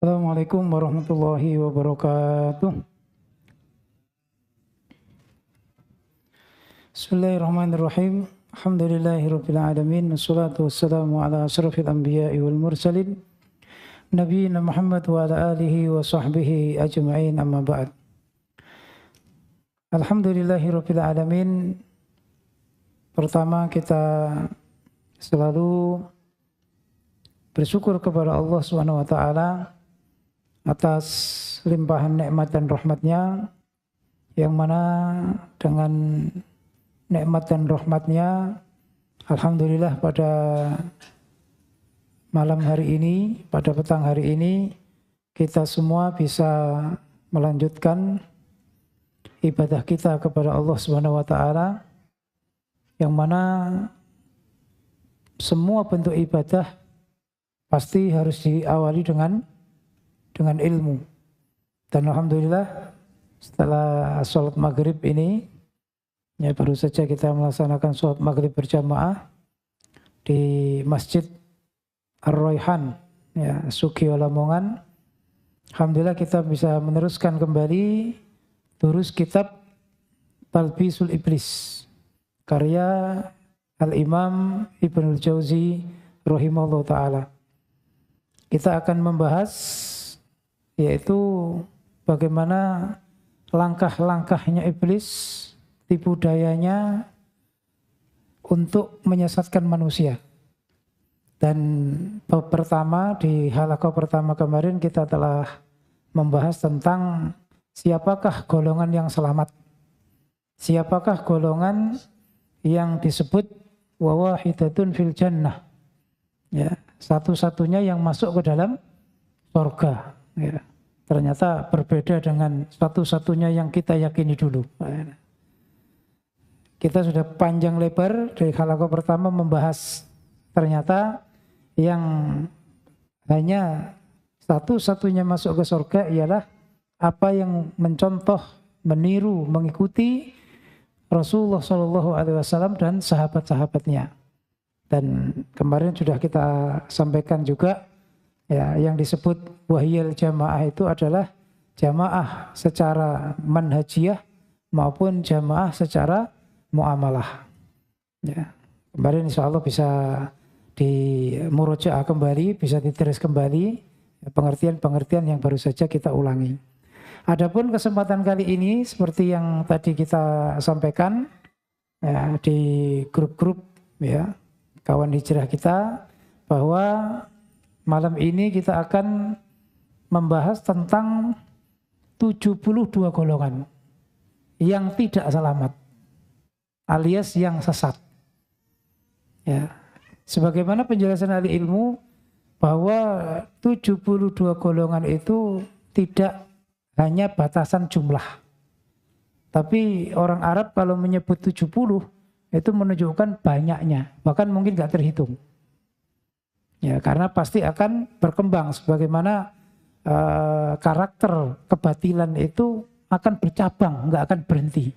Assalamualaikum warahmatullahi wabarakatuh. Bismillahirrahmanirrahim. Alhamdulillahirabbil alamin. Wassalatu wassalamu ala asyrafil anbiya'i wal mursalin nabiyina Muhammad wa ala alihi wa sahbihi ajma'in, amma ba'd. Alhamdulillahirabbil alamin. Pertama, kita selalu bersyukur kepada Allah Subhanahu wa taala atas limpahan nikmat dan rahmatnya, yang mana dengan nikmat dan rahmatnya, alhamdulillah pada malam hari ini, pada petang hari ini, kita semua bisa melanjutkan ibadah kita kepada Allah Subhanahu wa taala, yang mana semua bentuk ibadah pasti harus diawali dengan ilmu. Dan alhamdulillah setelah sholat maghrib ini, ya baru saja kita melaksanakan sholat maghrib berjamaah di Masjid Ar-Rayhan, ya, Sugiyo Lamongan. Alhamdulillah kita bisa meneruskan kembali durus kitab Talbisul Iblis, karya Al-Imam Ibnul Jauzi rahimahullah ta'ala. Kita akan membahas yaitu bagaimana langkah-langkahnya iblis, tipu dayanya untuk menyesatkan manusia. Dan pertama, di halaqah pertama kemarin kita telah membahas tentang siapakah golongan yang selamat, siapakah golongan yang disebut wa wahidatun fil jannah, ya, satu-satunya yang masuk ke dalam surga, ya. Ternyata berbeda dengan satu-satunya yang kita yakini dulu. Kita sudah panjang lebar dari halaqah pertama membahas ternyata yang hanya satu-satunya masuk ke surga ialah apa yang mencontoh, meniru, mengikuti Rasulullah SAW dan sahabat-sahabatnya. Dan kemarin sudah kita sampaikan juga, ya, yang disebut wahiyal jamaah itu adalah jamaah secara manhajiyah maupun jamaah secara muamalah. Ya, kemarin insya Allah bisa dimurojaah kembali, bisa ditulis kembali pengertian-pengertian yang baru saja kita ulangi. Adapun kesempatan kali ini seperti yang tadi kita sampaikan, ya, di grup-grup, ya, kawan hijrah kita, bahwa malam ini kita akan membahas tentang 72 golongan yang tidak selamat alias yang sesat. Ya, sebagaimana penjelasan ahli ilmu bahwa 72 golongan itu tidak hanya batasan jumlah. Tapi orang Arab kalau menyebut 70 itu menunjukkan banyaknya, bahkan mungkin gak terhitung. Ya, karena pasti akan berkembang sebagaimana karakter kebatilan itu akan bercabang, nggak akan berhenti.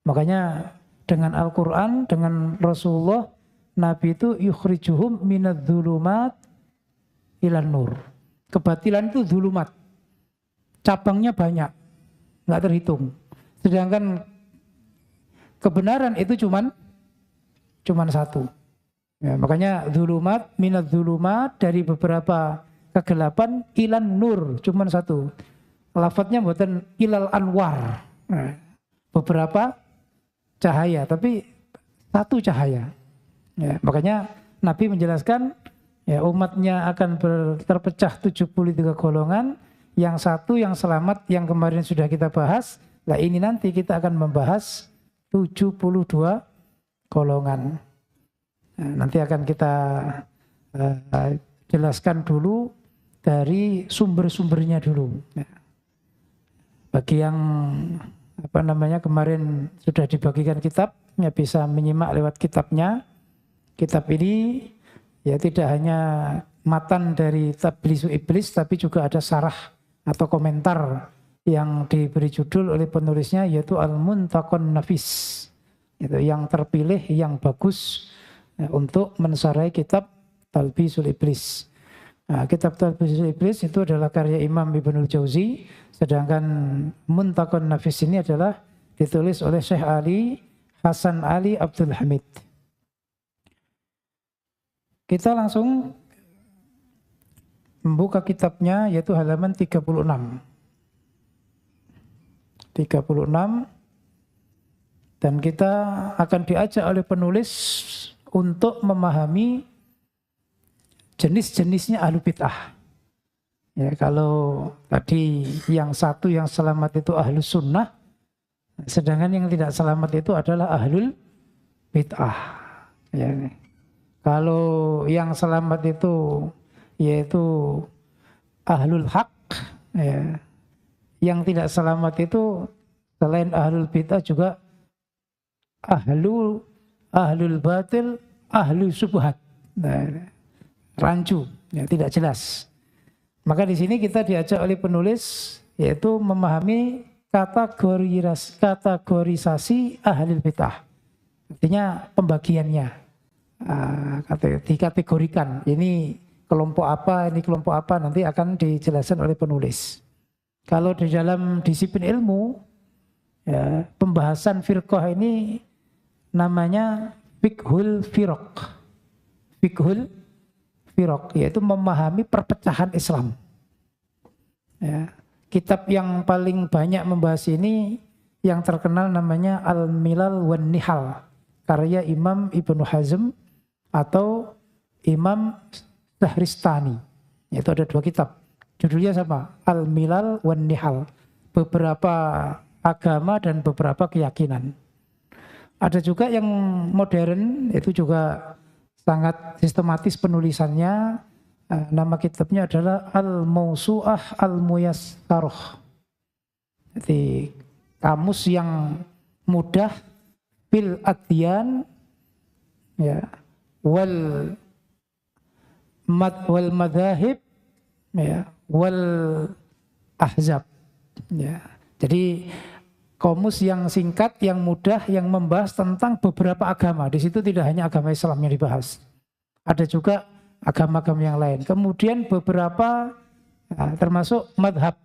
Makanya dengan Al-Quran, dengan Rasulullah, Nabi itu yukhrijuhum minadz-dzulumat ilan nur. Kebatilan itu dzulumat, cabangnya banyak, nggak terhitung. Sedangkan kebenaran itu cuman satu. Ya, makanya dzulumat, minadz-dzulumat, dari beberapa kegelapan, ilan nur, cuman satu. Lafadznya bukan ilal anwar. Nah, beberapa cahaya, tapi satu cahaya. Ya, makanya Nabi menjelaskan, ya, umatnya akan terpecah 73 golongan, yang satu yang selamat yang kemarin sudah kita bahas. Nah, ini nanti kita akan membahas 72 golongan. Nah, nanti akan kita jelaskan dulu dari sumber-sumbernya dulu. Ya. Bagi yang kemarin sudah dibagikan kitab, ya bisa menyimak lewat kitabnya. Kitab ini ya tidak hanya matan dari Talbisul Iblis, tapi juga ada syarah atau komentar yang diberi judul oleh penulisnya, yaitu Al-Muntaqon Nafis. Itu yang terpilih, yang bagus, ya, untuk mensarai kitab Talbisul Iblis. Nah, kitab Talbisul Iblis itu adalah karya Imam Ibnul Jauzi, sedangkan Muntaqun Nafis ini adalah ditulis oleh Syekh Ali Hasan Ali Abdul Hamid. Kita langsung membuka kitabnya, yaitu halaman 36. 36, dan kita akan diajak oleh penulis untuk memahami jenis-jenisnya ahlu bid'ah. Ya, kalau tadi yang satu yang selamat itu ahlu sunnah, sedangkan yang tidak selamat itu adalah ahlul bid'ah. Ya. Kalau yang selamat itu yaitu ahlul haq, ya. Yang tidak selamat itu selain ahlul bid'ah juga ahlul batil, ahlul subhat. Nah, rancu, ya, tidak jelas. Maka di sini kita diajak oleh penulis yaitu memahami kategorisasi ahlul bid'ah. Artinya pembagiannya. Dikategorikan, ini kelompok apa, ini kelompok apa, nanti akan dijelaskan oleh penulis. Kalau di dalam disiplin ilmu, ya, pembahasan firqah ini namanya fiqhul firaq. Fiqhul firaq, yaitu memahami perpecahan Islam. Ya, kitab yang paling banyak membahas ini yang terkenal namanya Al-Milal wan Nihal, karya Imam Ibnu Hazm atau Imam Shahristani. Itu ada 2 kitab. Judulnya sama, Al-Milal wan Nihal. Beberapa agama dan beberapa keyakinan. Ada juga yang modern, itu juga sangat sistematis penulisannya. Nama kitabnya adalah Al-Mawsu'ah Al-Muyassarah. Jadi kamus yang mudah bil adyan, ya, wal madhahib, ya, wal ahzab, ya. Jadi kamus yang singkat, yang mudah, yang membahas tentang beberapa agama. Di situ tidak hanya agama Islam yang dibahas, ada juga agama-agama yang lain. Kemudian beberapa, termasuk madhab,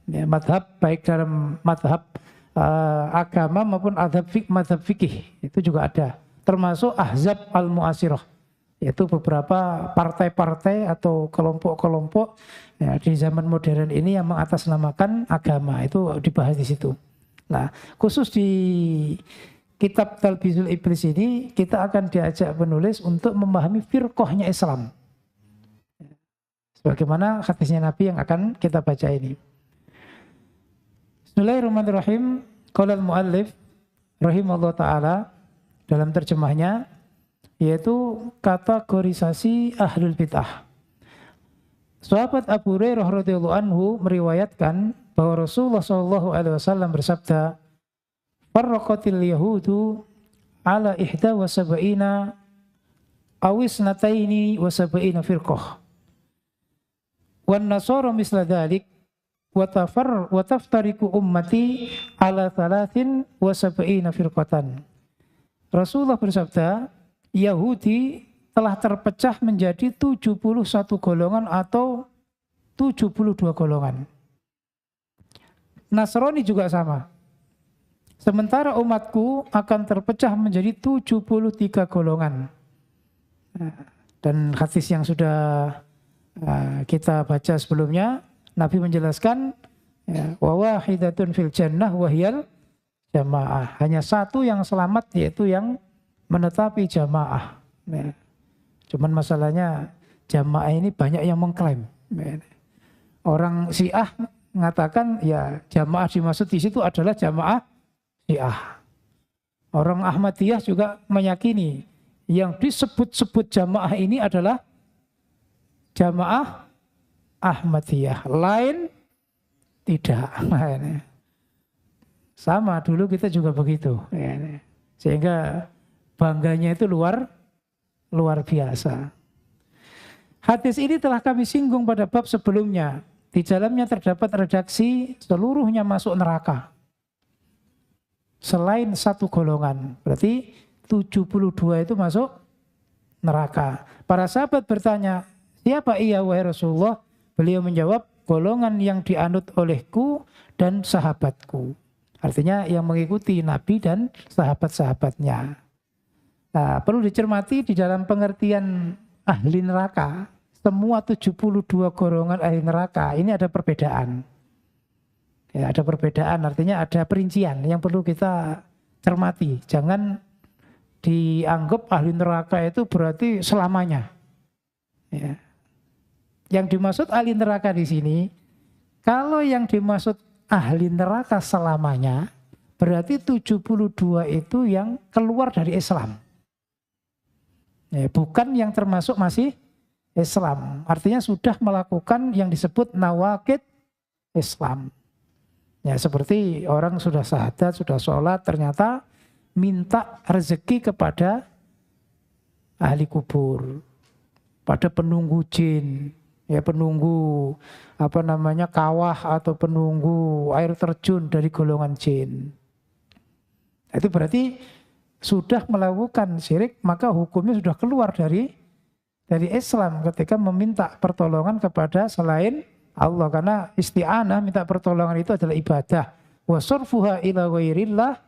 ya, madhab baik dalam madhab agama maupun madhab fikih, itu juga ada. Termasuk ahzab al-mu'asirah, yaitu beberapa partai-partai atau kelompok-kelompok, ya, di zaman modern ini yang mengatasnamakan agama, itu dibahas di situ. Nah, khusus di kitab Talbisul Iblis ini kita akan diajak penulis untuk memahami firqahnya Islam. Sebagaimana hadisnya Nabi yang akan kita baca ini. Bismillahirrahmanirrahim. Qala al-muallif rahimahullah ta'ala dalam terjemahnya, yaitu kategorisasi ahlul bid'ah. Sahabat Abu Hurairah radhiyallahu anhu meriwayatkan bahwa Rasulullah SAW bersabda, "Farraqatil yahudu ala 71 awis nataini wa sab'ina firqah. Wan nasara misla dzalik wa taftariqu ummati ala 73 firqatan." Rasulullah bersabda, Yahudi telah terpecah menjadi 71 golongan atau 72 golongan. Nasrani juga sama. Sementara umatku akan terpecah menjadi 73 golongan. Dan hadis yang sudah kita baca sebelumnya, Nabi menjelaskan, wa wahidatun fil jannah wahyal jamaah. Hanya satu yang selamat, yaitu yang menetapi jamaah. Cuman masalahnya jamaah ini banyak yang mengklaim. Orang Syiah mengatakan ya jamaah dimaksud di situ adalah jamaah Syiah. Orang Ahmadiyah juga meyakini yang disebut-sebut jamaah ini adalah jamaah Ahmadiyah. Lain tidak. Sama dulu kita juga begitu. Sehingga bangganya itu luar biasa. Hadis ini telah kami singgung pada bab sebelumnya. Di dalamnya terdapat redaksi seluruhnya masuk neraka. Selain satu golongan. Berarti 72 itu masuk neraka. Para sahabat bertanya, Siapa ia wahai Rasulullah? Beliau menjawab, golongan yang dianut olehku dan sahabatku. Artinya yang mengikuti Nabi dan sahabat-sahabatnya. Nah, perlu dicermati di dalam pengertian ahli neraka. Semua 72 golongan ahli neraka ini ada perbedaan. Ya, ada perbedaan, artinya ada perincian yang perlu kita cermati. Jangan dianggap ahli neraka itu berarti selamanya. Ya. Yang dimaksud ahli neraka di sini, kalau yang dimaksud ahli neraka selamanya, berarti 72 itu yang keluar dari Islam. Ya, bukan yang termasuk masih Islam. Artinya sudah melakukan yang disebut nawaqid Islam. Ya, seperti orang sudah syahadat, sudah sholat, ternyata minta rezeki kepada ahli kubur, pada penunggu jin, ya penunggu kawah atau penunggu air terjun dari golongan jin. Itu berarti sudah melakukan syirik, maka hukumnya sudah keluar dari Islam ketika meminta pertolongan kepada selain Allah, karena isti'anah minta pertolongan itu adalah ibadah. Wa surfuha ila ghairillah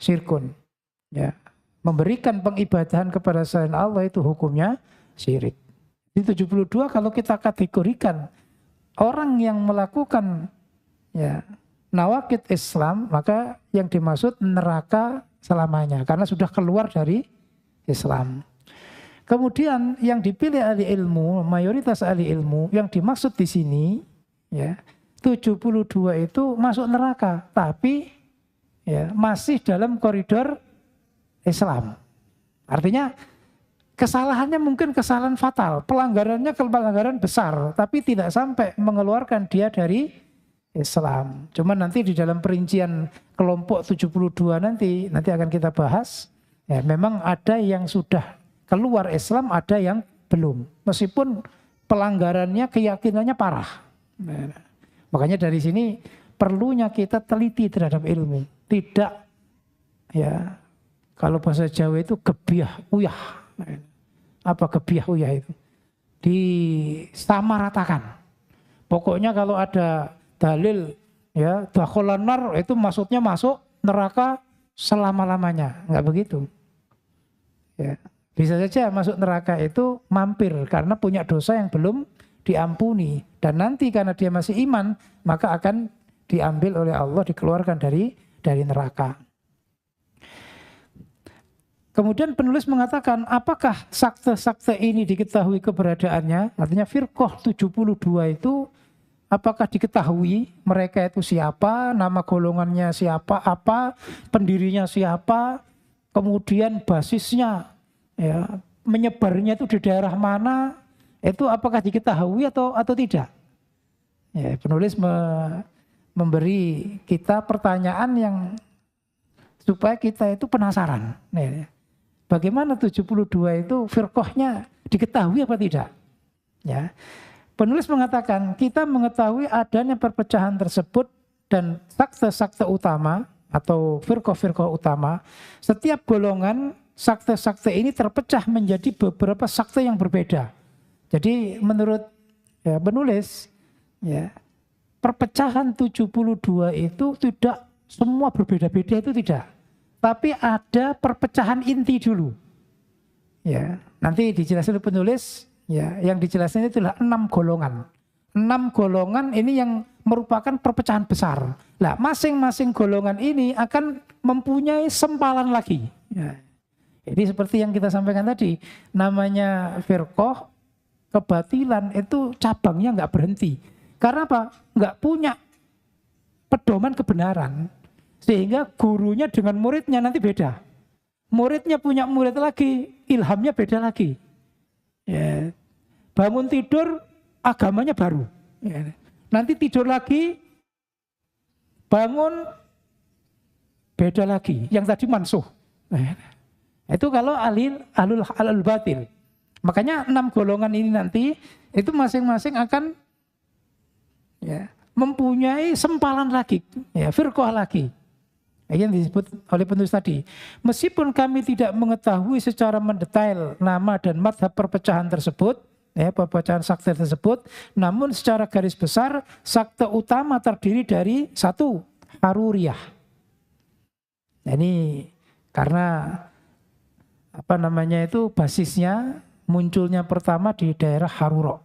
syirkun. Ya, memberikan pengibadahan kepada selain Allah itu hukumnya syirik. Di 72 kalau kita kategorikan orang yang melakukan ya nawaqid Islam, maka yang dimaksud neraka selamanya karena sudah keluar dari Islam. Kemudian yang dipilih ahli ilmu, mayoritas ahli ilmu yang dimaksud di sini ya 72 itu masuk neraka, tapi ya masih dalam koridor Islam. Artinya kesalahannya mungkin kesalahan fatal, pelanggaran besar, tapi tidak sampai mengeluarkan dia dari Islam. Cuma nanti di dalam perincian kelompok 72 nanti akan kita bahas. Ya, memang ada yang sudah keluar Islam, ada yang belum. Meskipun pelanggarannya, keyakinannya parah. Nah, makanya dari sini perlunya kita teliti terhadap ilmu. Tidak, ya kalau bahasa Jawa itu gebiah uyah. Apa gebiah uyah itu? Disamaratakan. Pokoknya kalau ada dalil ya dakhalan nar itu maksudnya masuk neraka selama-lamanya. Enggak begitu. Ya. Bisa saja masuk neraka itu mampir karena punya dosa yang belum diampuni. Dan nanti karena dia masih iman, maka akan diambil oleh Allah, dikeluarkan dari neraka. Kemudian penulis mengatakan, apakah sakte-sakte ini diketahui keberadaannya? Artinya firqah 72 itu apakah diketahui mereka itu siapa, nama golongannya siapa, apa, pendirinya siapa, kemudian basisnya, ya, menyebarnya itu di daerah mana, itu apakah diketahui atau tidak? Ya, penulis memberi kita pertanyaan yang supaya kita itu penasaran. Ya, bagaimana 72 itu firqahnya diketahui apa tidak? Ya, penulis mengatakan kita mengetahui adanya perpecahan tersebut dan sakte-sakte utama atau firqah-firqah utama. Setiap golongan sakte-sakte ini terpecah menjadi beberapa sakte yang berbeda. Jadi menurut ya, penulis, ya, perpecahan 72 itu tidak semua berbeda-beda, itu tidak. Tapi ada perpecahan inti dulu. Ya, nanti dijelaskan oleh penulis, ya, yang dijelaskan itu adalah 6 golongan. 6 golongan ini yang merupakan perpecahan besar. Nah, masing-masing golongan ini akan mempunyai sempalan lagi. Ya. Jadi seperti yang kita sampaikan tadi, namanya firqah, kebatilan itu cabangnya nggak berhenti. Karena apa? Nggak punya pedoman kebenaran. Sehingga gurunya dengan muridnya nanti beda. Muridnya punya murid lagi, ilhamnya beda lagi. Ya. Bangun tidur, agamanya baru. Ya. Nanti tidur lagi, bangun, beda lagi. Yang tadi mansuh. Ya. Itu kalau alul batil. Makanya 6 golongan ini nanti itu masing-masing akan ya, mempunyai sempalan lagi, ya, firqah lagi. Yang disebut oleh penulis tadi. Meskipun kami tidak mengetahui secara mendetail nama dan mazhab perpecahan tersebut, pembacaan sakte tersebut. Namun secara garis besar sakte utama terdiri dari satu, haruriyah. Nah, ini karena itu basisnya munculnya pertama di daerah Haruro.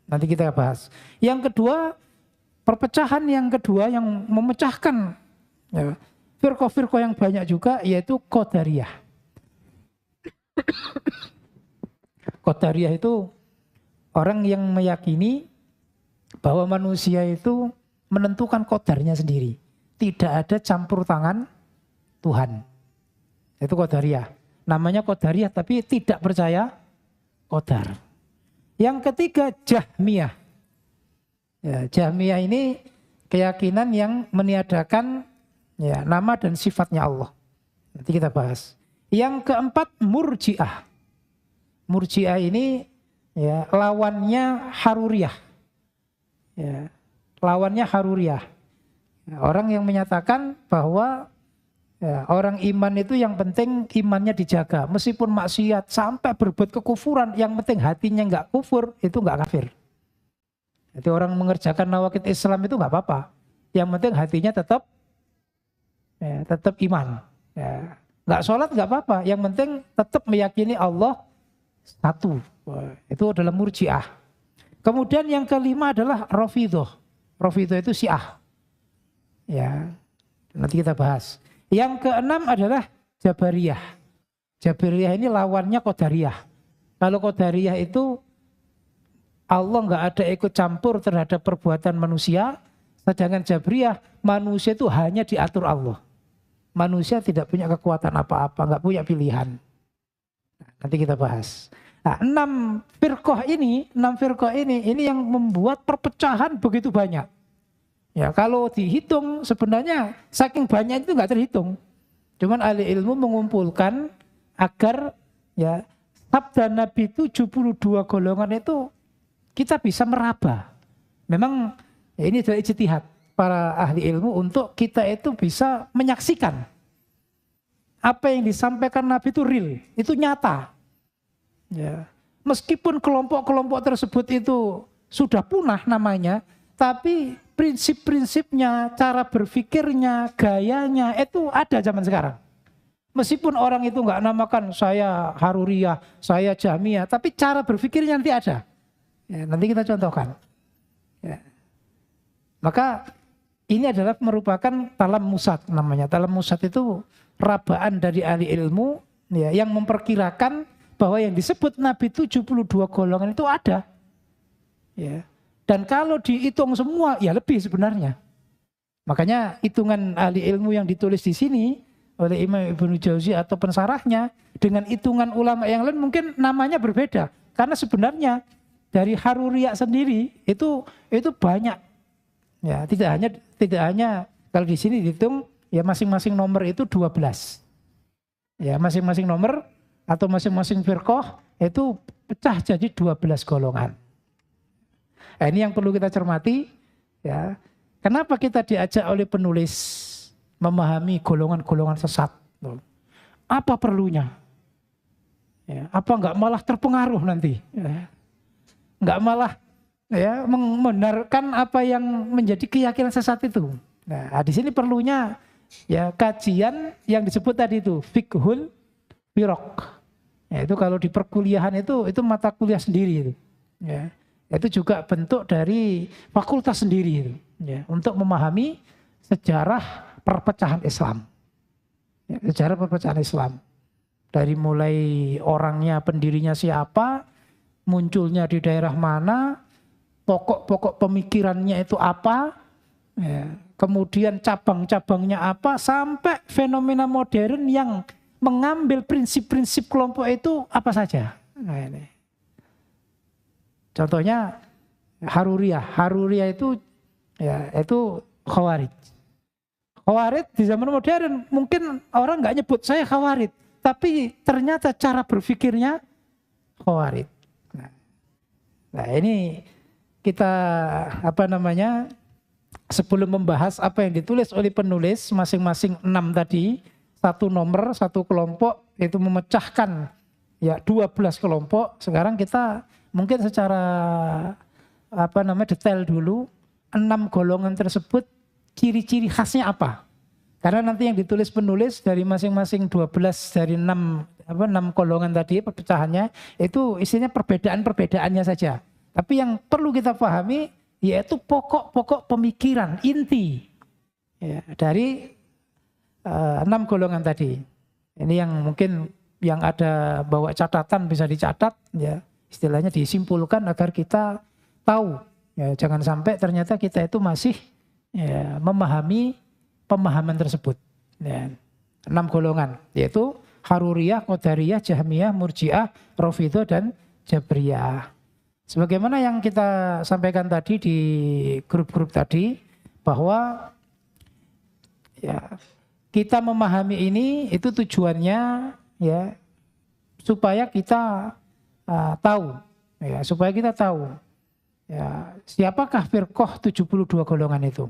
Nanti kita bahas. Yang kedua, perpecahan yang kedua yang memecahkan firqah-firqah yang banyak juga, yaitu Qadariyah. Qadariyah itu orang yang meyakini bahwa manusia itu menentukan qadarnya sendiri. Tidak ada campur tangan Tuhan. Itu Qadariyah. Namanya Qadariyah tapi tidak percaya qadar. Yang ketiga, Jahmiyah. Ya, Jahmiyah ini keyakinan yang meniadakan nama dan sifatnya Allah. Nanti kita bahas. Yang keempat, Murji'ah. Murji'ah ini lawannya Haruriyah. Ya, lawannya Haruriyah. Orang yang menyatakan bahwa orang iman itu yang penting imannya dijaga. Meskipun maksiat sampai berbuat kekufuran, yang penting hatinya nggak kufur, itu nggak kafir. Jadi orang mengerjakan nawaqid Islam itu nggak apa-apa. Yang penting hatinya tetap iman. Nggak sholat nggak apa-apa. Yang penting tetap meyakini Allah satu. Itu adalah Murji'ah. Kemudian yang kelima adalah Rafidhah. Rafidhah itu Syiah. Ya, nanti kita bahas. Yang keenam adalah Jabariyah. Jabariyah ini lawannya Qadariyah. Kalau Qadariyah itu Allah nggak ada ikut campur terhadap perbuatan manusia, sedangkan Jabariyah manusia itu hanya diatur Allah. Manusia tidak punya kekuatan apa-apa, nggak punya pilihan. Nanti kita bahas. Nah, enam firqah ini yang membuat perpecahan begitu banyak. Ya, kalau dihitung sebenarnya saking banyak itu nggak terhitung. Cuman ahli ilmu mengumpulkan agar sabda Nabi 72 golongan itu kita bisa meraba. Memang ini adalah ijtihad para ahli ilmu untuk kita itu bisa menyaksikan apa yang disampaikan Nabi itu real, itu nyata. Ya. Meskipun kelompok-kelompok tersebut itu sudah punah namanya, tapi prinsip-prinsipnya, cara berpikirnya, gayanya itu ada zaman sekarang. Meskipun orang itu nggak namakan saya Haruriyah, saya Jahmiyah, tapi cara berpikirnya nanti ada. Ya, nanti kita contohkan. Ya. Maka ini adalah merupakan talam musad namanya. Talam musad itu rabaan dari ahli ilmu yang memperkirakan bahwa yang disebut Nabi 72 golongan itu ada. Ya. Dan kalau dihitung semua, ya lebih sebenarnya. Makanya hitungan ahli ilmu yang ditulis di sini oleh Imam Ibnu Jauzi atau pensarahnya dengan hitungan ulama yang lain mungkin namanya berbeda. Karena sebenarnya dari Haruriyah sendiri itu banyak. Ya, tidak hanya kalau di sini dihitung ya masing-masing nomor itu 12. Ya, masing-masing nomor atau masing-masing firqah itu pecah jadi 12 golongan. Nah, ini yang perlu kita cermati, ya. Kenapa kita diajak oleh penulis memahami golongan-golongan sesat? Apa perlunya? Ya, apa enggak malah terpengaruh nanti? Ya. Enggak malah membenarkan apa yang menjadi keyakinan sesat itu. Nah, di sini perlunya kajian yang disebut tadi itu fiqhul firaq. Ya, itu kalau di perkuliahan itu mata kuliah sendiri itu. Ya. Itu juga bentuk dari fakultas sendiri itu, untuk memahami sejarah perpecahan Islam. Ya, sejarah perpecahan Islam. Dari mulai orangnya, pendirinya siapa, munculnya di daerah mana, pokok-pokok pemikirannya itu apa, kemudian cabang-cabangnya apa, sampai fenomena modern yang mengambil prinsip-prinsip kelompok itu apa saja. Nah, ini. Contohnya Haruriyah. Haruriyah itu Khawarij. Khawarij di zaman modern mungkin orang nggak nyebut saya Khawarij, tapi ternyata cara berpikirnya Khawarij. Nah, ini kita sebelum membahas apa yang ditulis oleh penulis masing-masing 6 tadi, satu nomor, satu kelompok itu memecahkan 12 kelompok. Sekarang kita mungkin secara detail dulu 6 golongan tersebut ciri-ciri khasnya apa? Karena nanti yang ditulis penulis dari masing-masing 12 dari 6 golongan tadi perpecahannya itu isinya perbedaan-perbedaannya saja. Tapi yang perlu kita pahami yaitu pokok-pokok pemikiran inti ya, dari 6 golongan tadi. Ini yang mungkin yang ada bawa catatan bisa dicatat ya, istilahnya disimpulkan agar kita tahu ya, jangan sampai ternyata kita itu masih ya, memahami pemahaman tersebut ya. 6 golongan yaitu Haruriyah, Qadariyah, Jahmiyah, Murji'ah, Rafidhah dan Jabriyah. Sebagaimana yang kita sampaikan tadi di grup-grup tadi bahwa ya kita memahami ini itu tujuannya ya supaya kita tahu ya, supaya kita tahu ya siapakah firqah 72 golongan itu.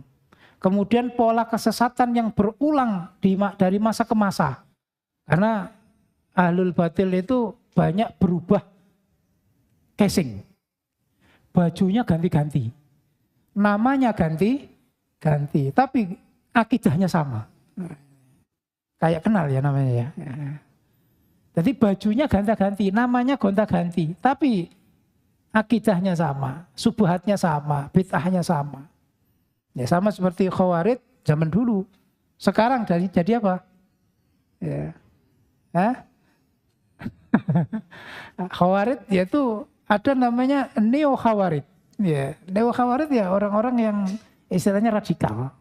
Kemudian pola kesesatan yang berulang dari masa ke masa. Karena ahlul batil itu banyak berubah casing. Bajunya ganti-ganti. Namanya ganti-ganti, tapi akidahnya sama. Kayak kenal ya namanya ya. Jadi bajunya ganti-ganti, namanya gonta-ganti, tapi akidahnya sama, subuhatnya sama, bid'ahnya sama. Ya sama seperti Khawarij zaman dulu. Sekarang jadi apa? Ya. Khawarij yaitu ada namanya Neo Khawarij. Ya, Neo Khawarij ya orang-orang yang istilahnya radikal,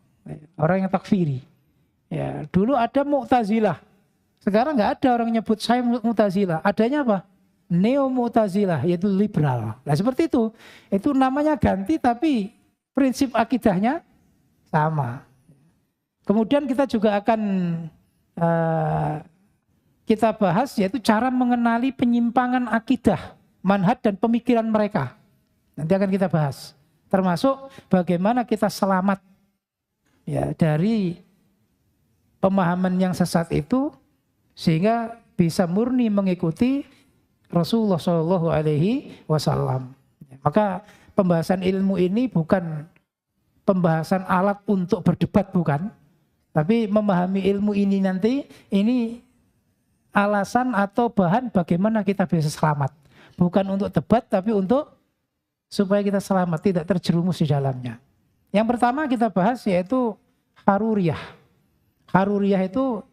orang yang takfiri. Ya, dulu ada Mu'tazilah. Sekarang nggak ada orang nyebut saya Mu'tazilah. Adanya apa? Neo Mu'tazilah yaitu liberal. Nah seperti itu. Itu namanya ganti tapi prinsip akidahnya sama. Kemudian kita juga akan kita bahas yaitu cara mengenali penyimpangan akidah, manhaj dan pemikiran mereka. Nanti akan kita bahas. Termasuk bagaimana kita selamat ya dari pemahaman yang sesat itu sehingga bisa murni mengikuti Rasulullah SAW. Maka pembahasan ilmu ini bukan pembahasan alat untuk berdebat, bukan. Tapi memahami ilmu ini nanti, ini alasan atau bahan bagaimana kita bisa selamat. Bukan untuk debat, tapi untuk supaya kita selamat, tidak terjerumus di dalamnya. Yang pertama kita bahas yaitu Haruriyah. Haruriyah itu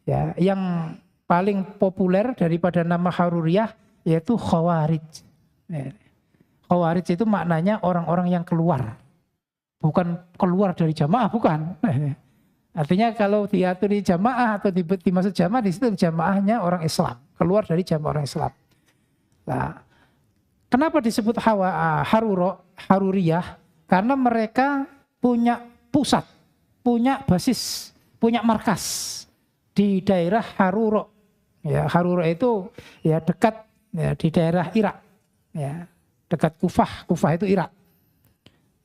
ya yang paling populer daripada nama Haruriyah yaitu Khawarij. Khawarij itu maknanya orang-orang yang keluar. Bukan keluar dari jamaah, bukan. Artinya kalau diatur di jamaah atau dimaksud jamaah, di situ jamaahnya orang Islam. Keluar dari jamaah orang Islam. Nah, kenapa disebut Haruriyah? Karena mereka punya pusat, punya basis, punya markas di daerah Haruro. Ya, Haruro itu ya dekat ya, di daerah Irak. Ya, dekat Kufah. Kufah itu Irak.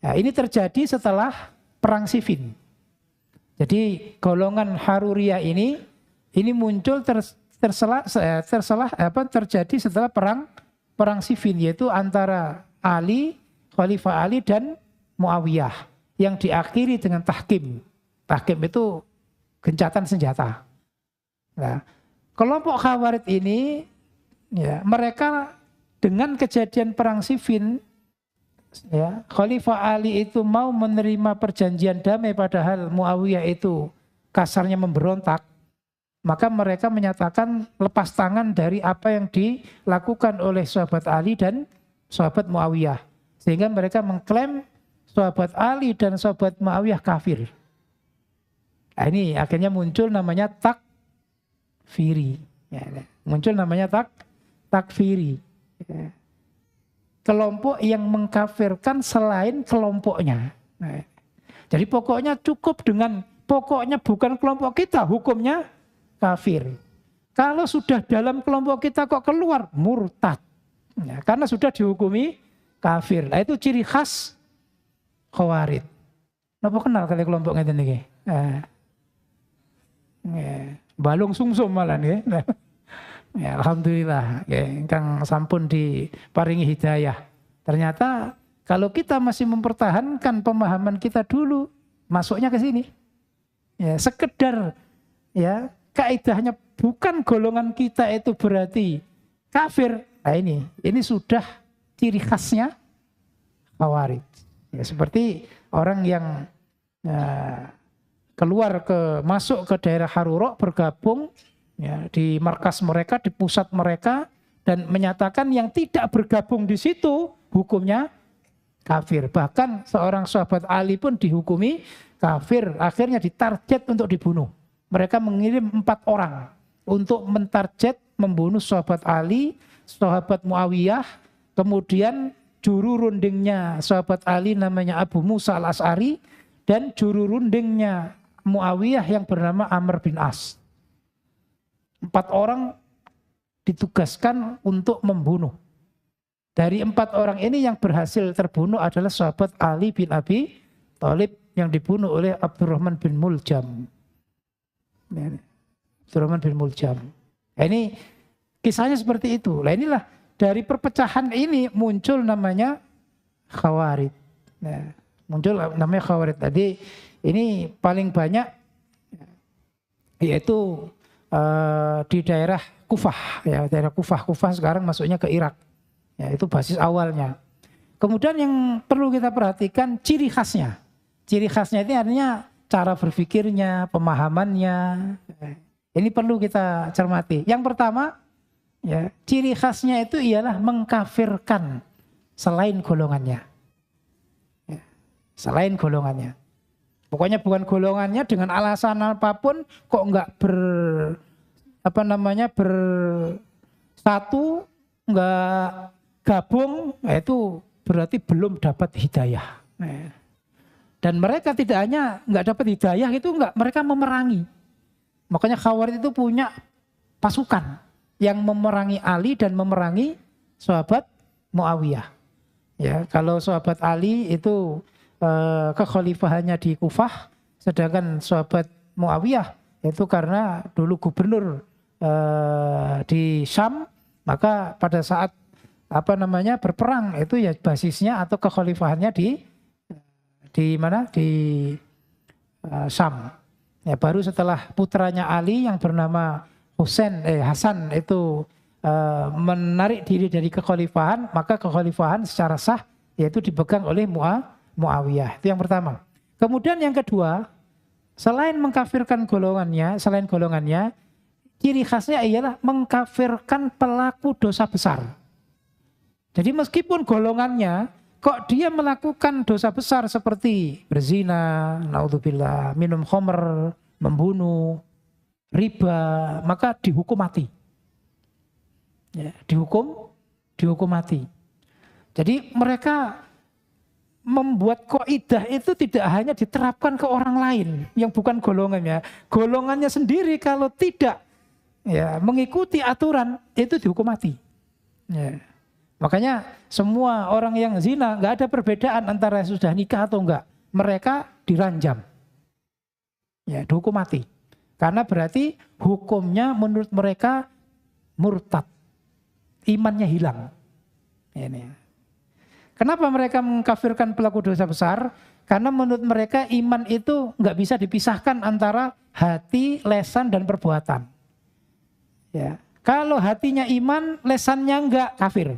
Ya, ini terjadi setelah perang Siffin. Jadi golongan Haruriyah ini muncul terjadi setelah perang Siffin, yaitu antara Ali, Khalifah Ali dan Muawiyah yang diakhiri dengan tahkim. Tahkim itu gencatan senjata. Nah, kelompok Khawarij ini ya, mereka dengan kejadian perang Siffin ya, Khalifah Ali itu mau menerima perjanjian damai padahal Muawiyah itu kasarnya memberontak, maka mereka menyatakan lepas tangan dari apa yang dilakukan oleh sahabat Ali dan sahabat Muawiyah, sehingga mereka mengklaim sahabat Ali dan sahabat Muawiyah kafir. Nah, ini akhirnya muncul namanya takfiri ya, muncul namanya takfiri ya. Kelompok yang mengkafirkan selain kelompoknya. Nah, jadi pokoknya cukup dengan pokoknya bukan kelompok kita, hukumnya kafir. Kalau sudah dalam kelompok kita kok keluar, murtad. Ya, karena sudah dihukumi kafir. Nah, itu ciri khas Khawarij. Napa kenal kali kelompok ngeten niki? Balung sungsum malah nggih. Ya, alhamdulillah, ya, ingkang sampun diparingi hidayah. Ternyata kalau kita masih mempertahankan pemahaman kita dulu, masuknya ke sini. Ya, sekedar ya kaidahnya bukan golongan kita itu berarti kafir. Nah ini sudah ciri khasnya Khawarij. Ya, seperti orang yang masuk ke daerah Haruro, bergabung ya, di markas mereka, di pusat mereka, dan menyatakan yang tidak bergabung di situ hukumnya kafir. Bahkan seorang sahabat Ali pun dihukumi kafir, akhirnya ditarget untuk dibunuh. Mereka mengirim 4 orang untuk mentarget membunuh sahabat Ali, sahabat Muawiyah, kemudian juru rundingnya sahabat Ali namanya Abu Musa al-As'ari, dan juru rundingnya Muawiyah yang bernama Amr bin As. 4 orang ditugaskan untuk membunuh. Dari 4 orang ini yang berhasil terbunuh adalah sahabat Ali bin Abi Thalib yang dibunuh oleh Abdurrahman bin Muljam. Abdurrahman bin Muljam. Nah, ini kisahnya seperti itu. Nah, inilah dari perpecahan ini muncul namanya Khawarij. Nah, muncul namanya Khawarij. Tadi ini paling banyak yaitu di daerah Kufah, ya, daerah Kufah sekarang masuknya ke Irak. Ya, itu basis awalnya. Kemudian yang perlu kita perhatikan ciri khasnya. Ciri khasnya itu artinya cara berpikirnya, pemahamannya. Ini perlu kita cermati. Yang pertama, ya, ciri khasnya itu ialah mengkafirkan selain golongannya. Ya, selain golongannya. Pokoknya bukan golongannya dengan alasan apapun kok enggak bersatu, enggak gabung, itu berarti belum dapat hidayah. Dan mereka tidak hanya enggak dapat hidayah, itu enggak, mereka memerangi. Makanya Khawarij itu punya pasukan yang memerangi Ali dan memerangi sahabat Muawiyah. Ya, kalau sahabat Ali itu kekhalifahannya di Kufah, sedangkan sahabat Muawiyah itu karena dulu gubernur di Syam, maka pada saat berperang itu ya basisnya atau kekhalifahannya di mana? Di Syam. Ya, baru setelah putranya Ali yang bernama Hasan itu menarik diri dari kekhalifahan, maka kekhalifahan secara sah yaitu dipegang oleh Muawiyah. Itu yang pertama. Kemudian yang kedua, selain mengkafirkan golongannya, ciri khasnya ialah mengkafirkan pelaku dosa besar. Jadi meskipun golongannya, kok dia melakukan dosa besar seperti berzina, naudzubillah, minum khamr, membunuh, riba, maka dihukum mati. Ya, dihukum mati. Jadi mereka membuat kaidah itu tidak hanya diterapkan ke orang lain yang bukan golongannya. Golongannya sendiri kalau tidak ya mengikuti aturan itu dihukum mati. Ya. Makanya semua orang yang zina nggak ada perbedaan antara sudah nikah atau enggak. Mereka diranjam. Ya, dihukum mati. Karena berarti hukumnya menurut mereka murtad. Imannya hilang. Ini. Kenapa mereka mengkafirkan pelaku dosa besar? Karena menurut mereka iman itu nggak bisa dipisahkan antara hati, lesan, dan perbuatan. Ya. Kalau hatinya iman, lesannya enggak, kafir.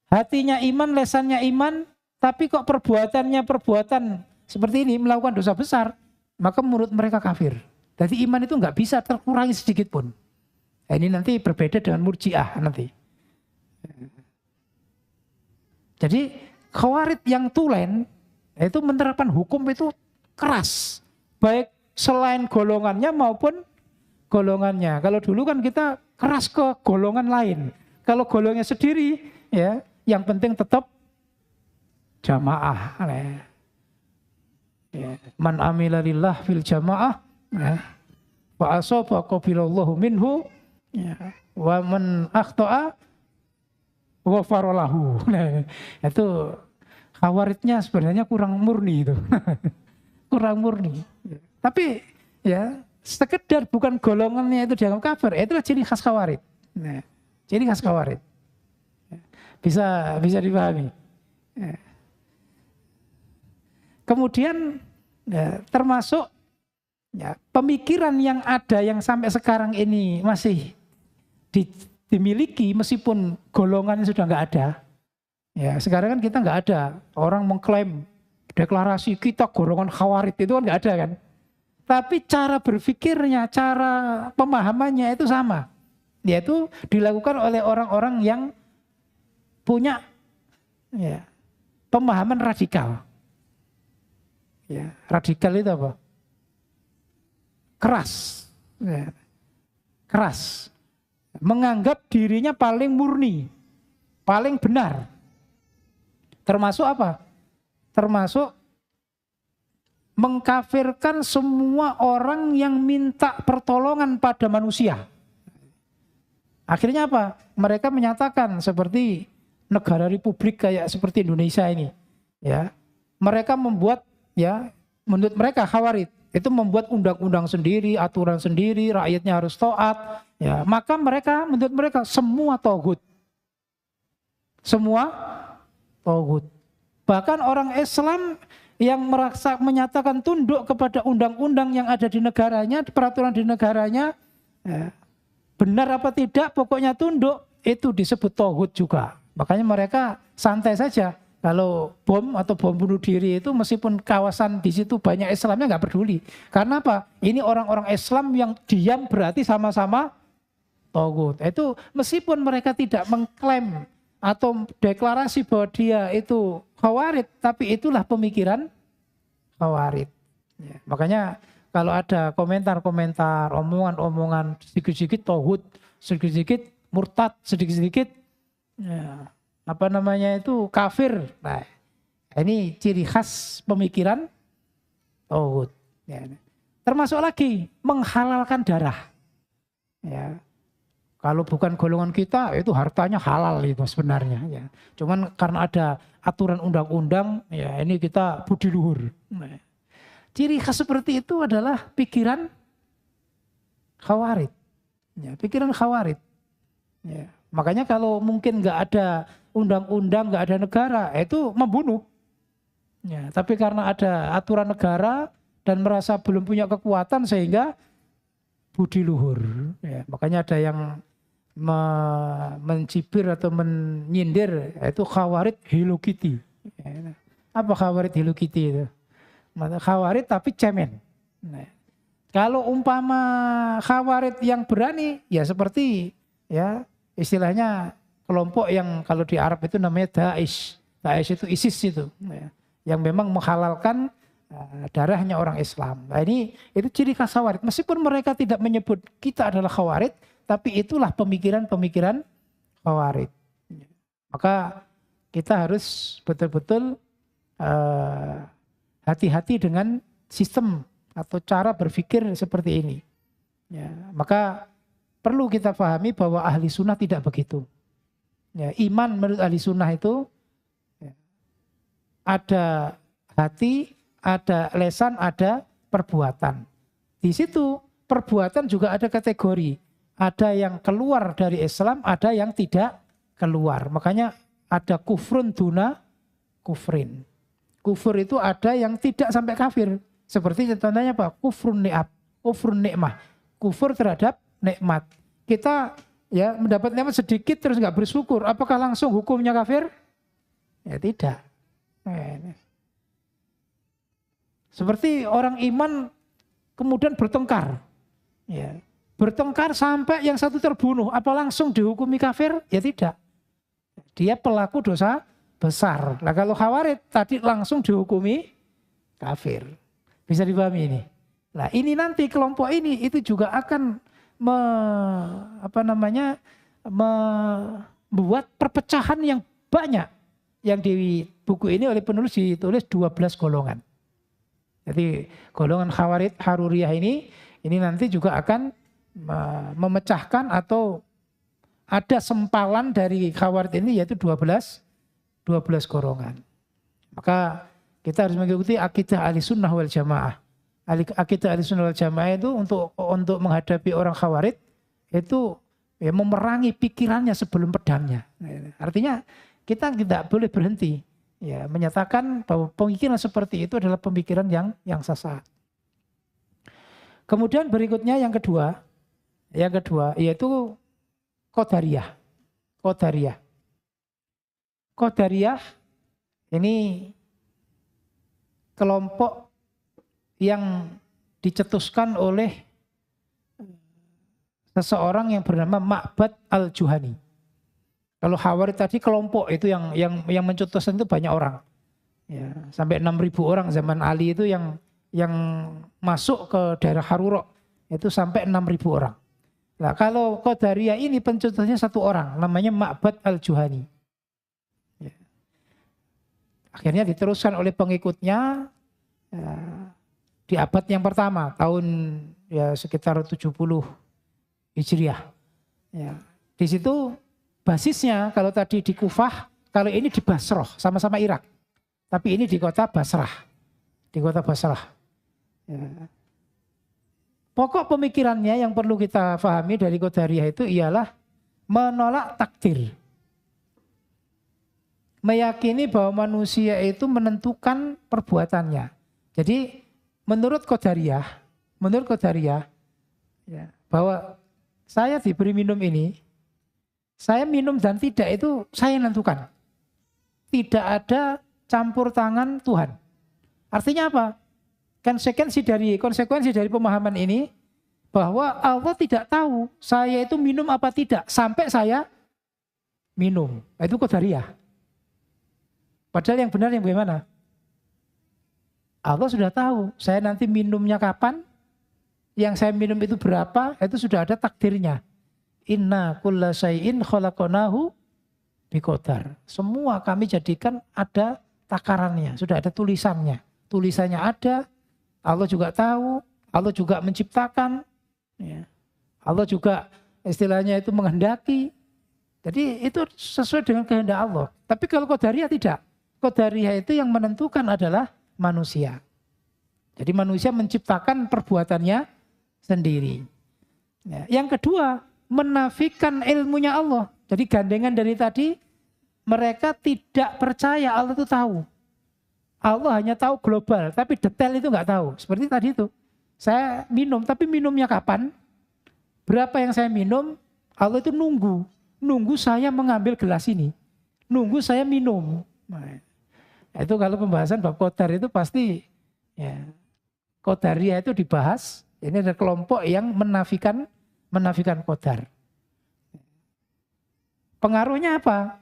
Hatinya iman, lesannya iman, tapi kok perbuatannya perbuatan seperti ini, melakukan dosa besar, maka menurut mereka kafir. Jadi iman itu nggak bisa terkurangi sedikit pun. Nah, ini nanti berbeda dengan Murji'ah nanti. Jadi Khawarij yang tulen itu menerapkan hukum itu keras, baik selain golongannya maupun golongannya. Kalau dulu kan kita keras ke golongan lain. Kalau golongannya sendiri, ya yang penting tetap jamaah. Ya. Man amila lillah fil jamaah, wa asaba qabilallahu minhu, ya. Wa man akhta'a ghafarolahu. Nah, itu Khawarijnya sebenarnya kurang murni itu. Kurang murni. Tapi ya sekedar bukan golongannya itu dianggap kafir, itulah ciri khas Khawarij. Nah, ciri khas Khawarij. Bisa dipahami. Kemudian termasuk pemikiran yang ada yang sampai sekarang ini masih dimiliki meskipun golongannya sudah nggak ada. Ya, sekarang kan kita nggak ada orang mengklaim deklarasi kita golongan Khawarij, itu kan nggak ada kan. Tapi cara berpikirnya, cara pemahamannya itu sama. Yaitu dilakukan oleh orang-orang yang punya pemahaman radikal. Ya, radikal itu apa? Keras. Ya, keras. Menganggap dirinya paling murni, paling benar. Termasuk apa? Termasuk mengkafirkan semua orang yang minta pertolongan pada manusia. Akhirnya apa? Mereka menyatakan seperti negara republik kayak seperti Indonesia ini. Ya, mereka membuat, menurut mereka Khawarij itu membuat undang-undang sendiri, aturan sendiri, rakyatnya harus taat. Ya, maka menurut mereka semua tauhid. Semua tauhid. Bahkan orang Islam yang menyatakan tunduk kepada undang-undang yang ada di negaranya, peraturan di negaranya, benar apa tidak, pokoknya tunduk, itu disebut tauhid juga. Makanya mereka santai saja. Kalau bom atau bom bunuh diri itu meskipun kawasan di situ banyak Islamnya nggak peduli. Karena apa? Ini orang-orang Islam yang diam berarti sama-sama tauhid. Itu meskipun mereka tidak mengklaim atau deklarasi bahwa dia itu Khawarij, tapi itulah pemikiran Khawarij. Ya, makanya kalau ada komentar-komentar, omongan-omongan sedikit-sedikit tauhid, sedikit-sedikit murtad, sedikit-sedikit kafir. Nah, ini ciri khas pemikiran tauhid. Ya. Termasuk lagi menghalalkan darah. Ya. Kalau bukan golongan kita itu hartanya halal itu sebenarnya. Ya. Cuman karena ada aturan undang-undang, ya ini kita budi luhur. Nah, ciri khas seperti itu adalah pikiran Khawarij. Ya, pikiran Khawarij. Ya. Makanya kalau mungkin nggak ada undang-undang, nggak ada negara, itu membunuh. Ya, tapi karena ada aturan negara dan merasa belum punya kekuatan sehingga budi luhur. Ya, makanya ada yang mencibir atau menyindir, itu Khawarij Hello Kitty. Ya, apa Khawarij Hello Kitty itu? Khawarij tapi cemen. Nah, kalau umpama Khawarij yang berani, ya seperti istilahnya kelompok yang kalau di Arab itu namanya Daesh. Daesh itu ISIS itu, yang memang menghalalkan darahnya orang Islam. Nah, itu ciri khas Khawarij. Meskipun mereka tidak menyebut kita adalah Khawarij, tapi itulah pemikiran-pemikiran Khawarij. Maka kita harus betul-betul hati-hati dengan sistem atau cara berpikir seperti ini. Ya, maka perlu kita pahami bahwa ahli sunnah tidak begitu. Ya, iman menurut ahli sunnah itu ada hati, ada lesan, ada perbuatan. Di situ perbuatan juga ada kategori. Ada yang keluar dari Islam, ada yang tidak keluar. Makanya ada kufrun duna kufrin. Kufur itu ada yang tidak sampai kafir. Seperti contohnya apa? Kufrun ni'mah. Kufur terhadap nikmat. Kita mendapat nikmat sedikit terus nggak bersyukur. Apakah langsung hukumnya kafir? Ya tidak. Seperti orang iman kemudian bertengkar. Ya. Bertengkar sampai yang satu terbunuh. Apa langsung dihukumi kafir? Ya tidak. Dia pelaku dosa besar. Nah kalau Khawarij tadi langsung dihukumi kafir. Bisa dipahami ini. Nah ini nanti kelompok ini itu juga akan membuat perpecahan yang banyak. Yang di buku ini oleh penulis ditulis 12 golongan. Jadi golongan Khawarij Haruriyah ini nanti juga akan memecahkan atau ada sempalan dari Khawarij ini yaitu 12 golongan. Maka kita harus mengikuti akidah Ahlussunnah wal Jamaah. Akidah Ahlussunnah wal Jamaah itu untuk menghadapi orang Khawarij itu ya, memerangi pikirannya sebelum pedangnya. Artinya kita tidak boleh berhenti ya menyatakan bahwa pemikiran seperti itu adalah pemikiran yang sesat. Kemudian berikutnya yang kedua yaitu Qadariyah. Qadariyah ini kelompok yang dicetuskan oleh seseorang yang bernama Ma'bad al-Juhani. Kalau Khawarij tadi kelompok itu yang mencetuskan itu banyak orang. Ya, sampai 6.000 orang zaman Ali itu yang masuk ke daerah Harura itu sampai 6.000 orang. Nah, kalau Qadariyah ini pencetusnya satu orang namanya Ma'bad al-Juhani. Ya. Akhirnya diteruskan oleh pengikutnya ya, di abad yang pertama tahun ya sekitar 70 Hijriah. Ya. Di situ basisnya kalau tadi di Kufah, kalau ini di Basrah, sama-sama Irak. Tapi ini di kota Basrah. Ya. Pokok pemikirannya yang perlu kita pahami dari Qadariyah itu ialah menolak takdir. Meyakini bahwa manusia itu menentukan perbuatannya. Jadi menurut Qadariyah ya, bahwa saya diberi minum ini, saya minum dan tidak itu saya menentukan. Tidak ada campur tangan Tuhan. Artinya apa? Konsekuensi dari pemahaman ini bahwa Allah tidak tahu saya itu minum apa tidak sampai saya minum. Itu Qadariyah. Padahal yang benar yang bagaimana? Allah sudah tahu saya nanti minumnya kapan, yang saya minum itu berapa, itu sudah ada takdirnya. Inna kulla syai'in khalaqnahu biqadar. Semua kami jadikan ada takarannya, sudah ada tulisannya. Tulisannya ada, Allah juga tahu, Allah juga menciptakan. Ya. Allah juga istilahnya itu menghendaki. Jadi itu sesuai dengan kehendak Allah. Tapi kalau Qadariyah tidak. Qadariyah itu yang menentukan adalah manusia. Jadi manusia menciptakan perbuatannya sendiri. Ya. Yang kedua, menafikan ilmunya Allah. Jadi gandengan dari tadi, mereka tidak percaya Allah itu tahu. Allah hanya tahu global, tapi detail itu nggak tahu. Seperti tadi itu, saya minum, tapi minumnya kapan? Berapa yang saya minum? Allah itu nunggu saya mengambil gelas ini, nunggu saya minum. Nah, itu kalau pembahasan bab qadar itu pasti, ya, Qadariyah itu dibahas. Ini ada kelompok yang menafikan qadar. Pengaruhnya apa?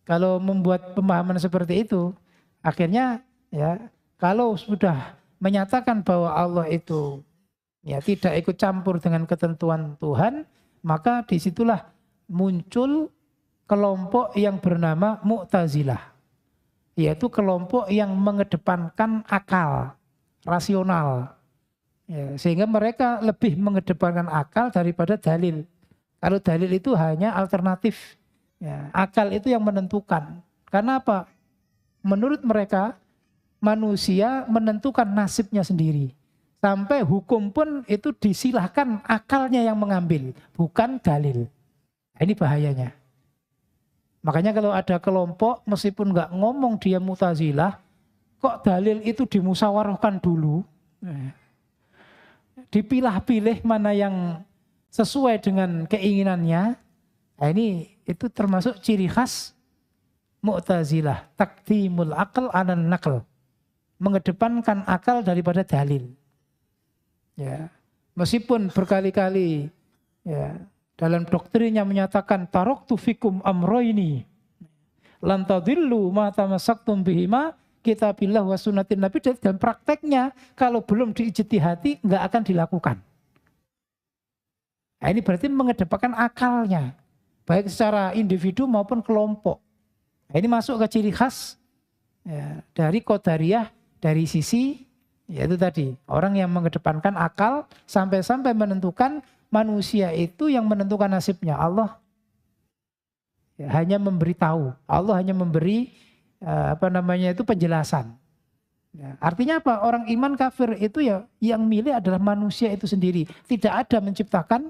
Kalau membuat pemahaman seperti itu, akhirnya ya kalau sudah menyatakan bahwa Allah itu ya tidak ikut campur dengan ketentuan Tuhan, maka disitulah muncul kelompok yang bernama Mu'tazilah, yaitu kelompok yang mengedepankan akal, rasional. Ya, sehingga mereka lebih mengedepankan akal daripada dalil. Kalau dalil itu hanya alternatif. Ya, akal itu yang menentukan. Karena apa? Menurut mereka manusia menentukan nasibnya sendiri. Sampai hukum pun itu disilahkan akalnya yang mengambil, bukan dalil. Nah, ini bahayanya. Makanya kalau ada kelompok meskipun nggak ngomong dia Mu'tazilah, kok dalil itu dimusyawarahkan dulu. Dipilah-pilih mana yang sesuai dengan keinginannya. Nah, ini itu termasuk ciri khas Mu'tazilah, taqdimul aql 'alan naql. Mengedepankan akal daripada dalil. Ya. Meskipun berkali-kali ya, dalam doktrinnya menyatakan taraktu fikum amroini lan tadillu ma tamassaktum bihima kitabillah wa sunnatin nabi, dan prakteknya kalau belum diijtihadi enggak akan dilakukan. Nah, ini berarti mengedepankan akalnya baik secara individu maupun kelompok. Nah, ini masuk ke ciri khas ya, dari Qadariyah dari sisi yaitu tadi orang yang mengedepankan akal sampai-sampai menentukan manusia itu yang menentukan nasibnya. Allah ya, hanya memberitahu, Allah hanya memberi penjelasan. Ya, artinya apa? Orang iman kafir itu ya yang milih adalah manusia itu sendiri. Tidak ada menciptakan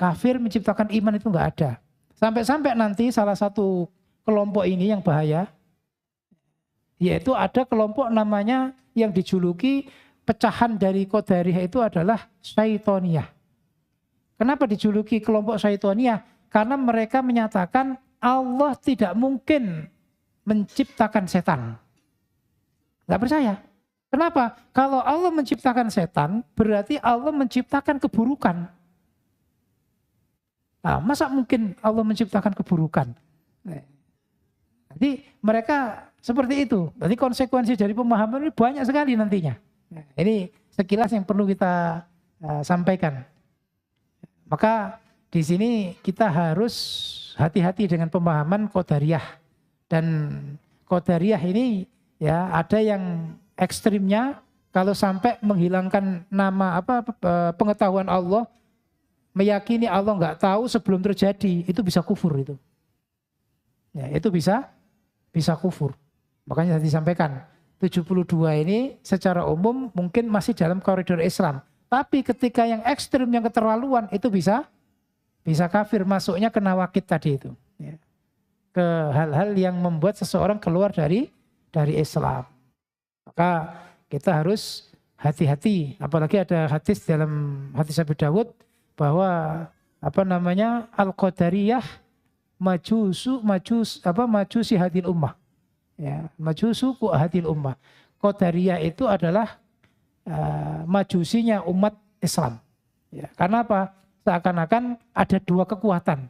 kafir menciptakan iman itu nggak ada. Sampai-sampai nanti salah satu kelompok ini yang bahaya, yaitu ada kelompok namanya yang dijuluki pecahan dari Qadariyah itu adalah Syaitoniyah. Kenapa dijuluki kelompok Syaitoniyah? Karena mereka menyatakan Allah tidak mungkin menciptakan setan. Nggak percaya. Kenapa? Kalau Allah menciptakan setan, berarti Allah menciptakan keburukan. Nah, masa mungkin Allah menciptakan keburukan? Jadi mereka seperti itu. Jadi konsekuensi dari pemahaman ini banyak sekali nantinya. Nah, ini sekilas yang perlu kita sampaikan. Maka di sini kita harus hati-hati dengan pemahaman Qadariyah. Dan Qadariyah ini ya ada yang ekstrimnya, kalau sampai menghilangkan nama pengetahuan Allah, meyakini Allah nggak tahu sebelum terjadi, itu bisa kufur itu. Ya, itu bisa kufur. Makanya tadi disampaikan 72 ini secara umum mungkin masih dalam koridor Islam. Tapi ketika yang ekstrim, yang keterlaluan, itu bisa kafir, masuknya ke nawakid tadi itu. Ya. Ke hal-hal yang membuat seseorang keluar dari Islam. Maka kita harus hati-hati. Apalagi ada hadis dalam hadis Abi Dawud bahwa Al-Qadariyah majusi hadil ummah. Ya, majusu ku hadil ummah. Qadariyah itu adalah majusinya umat Islam. Ya, karena apa? Seakan-akan ada dua kekuatan.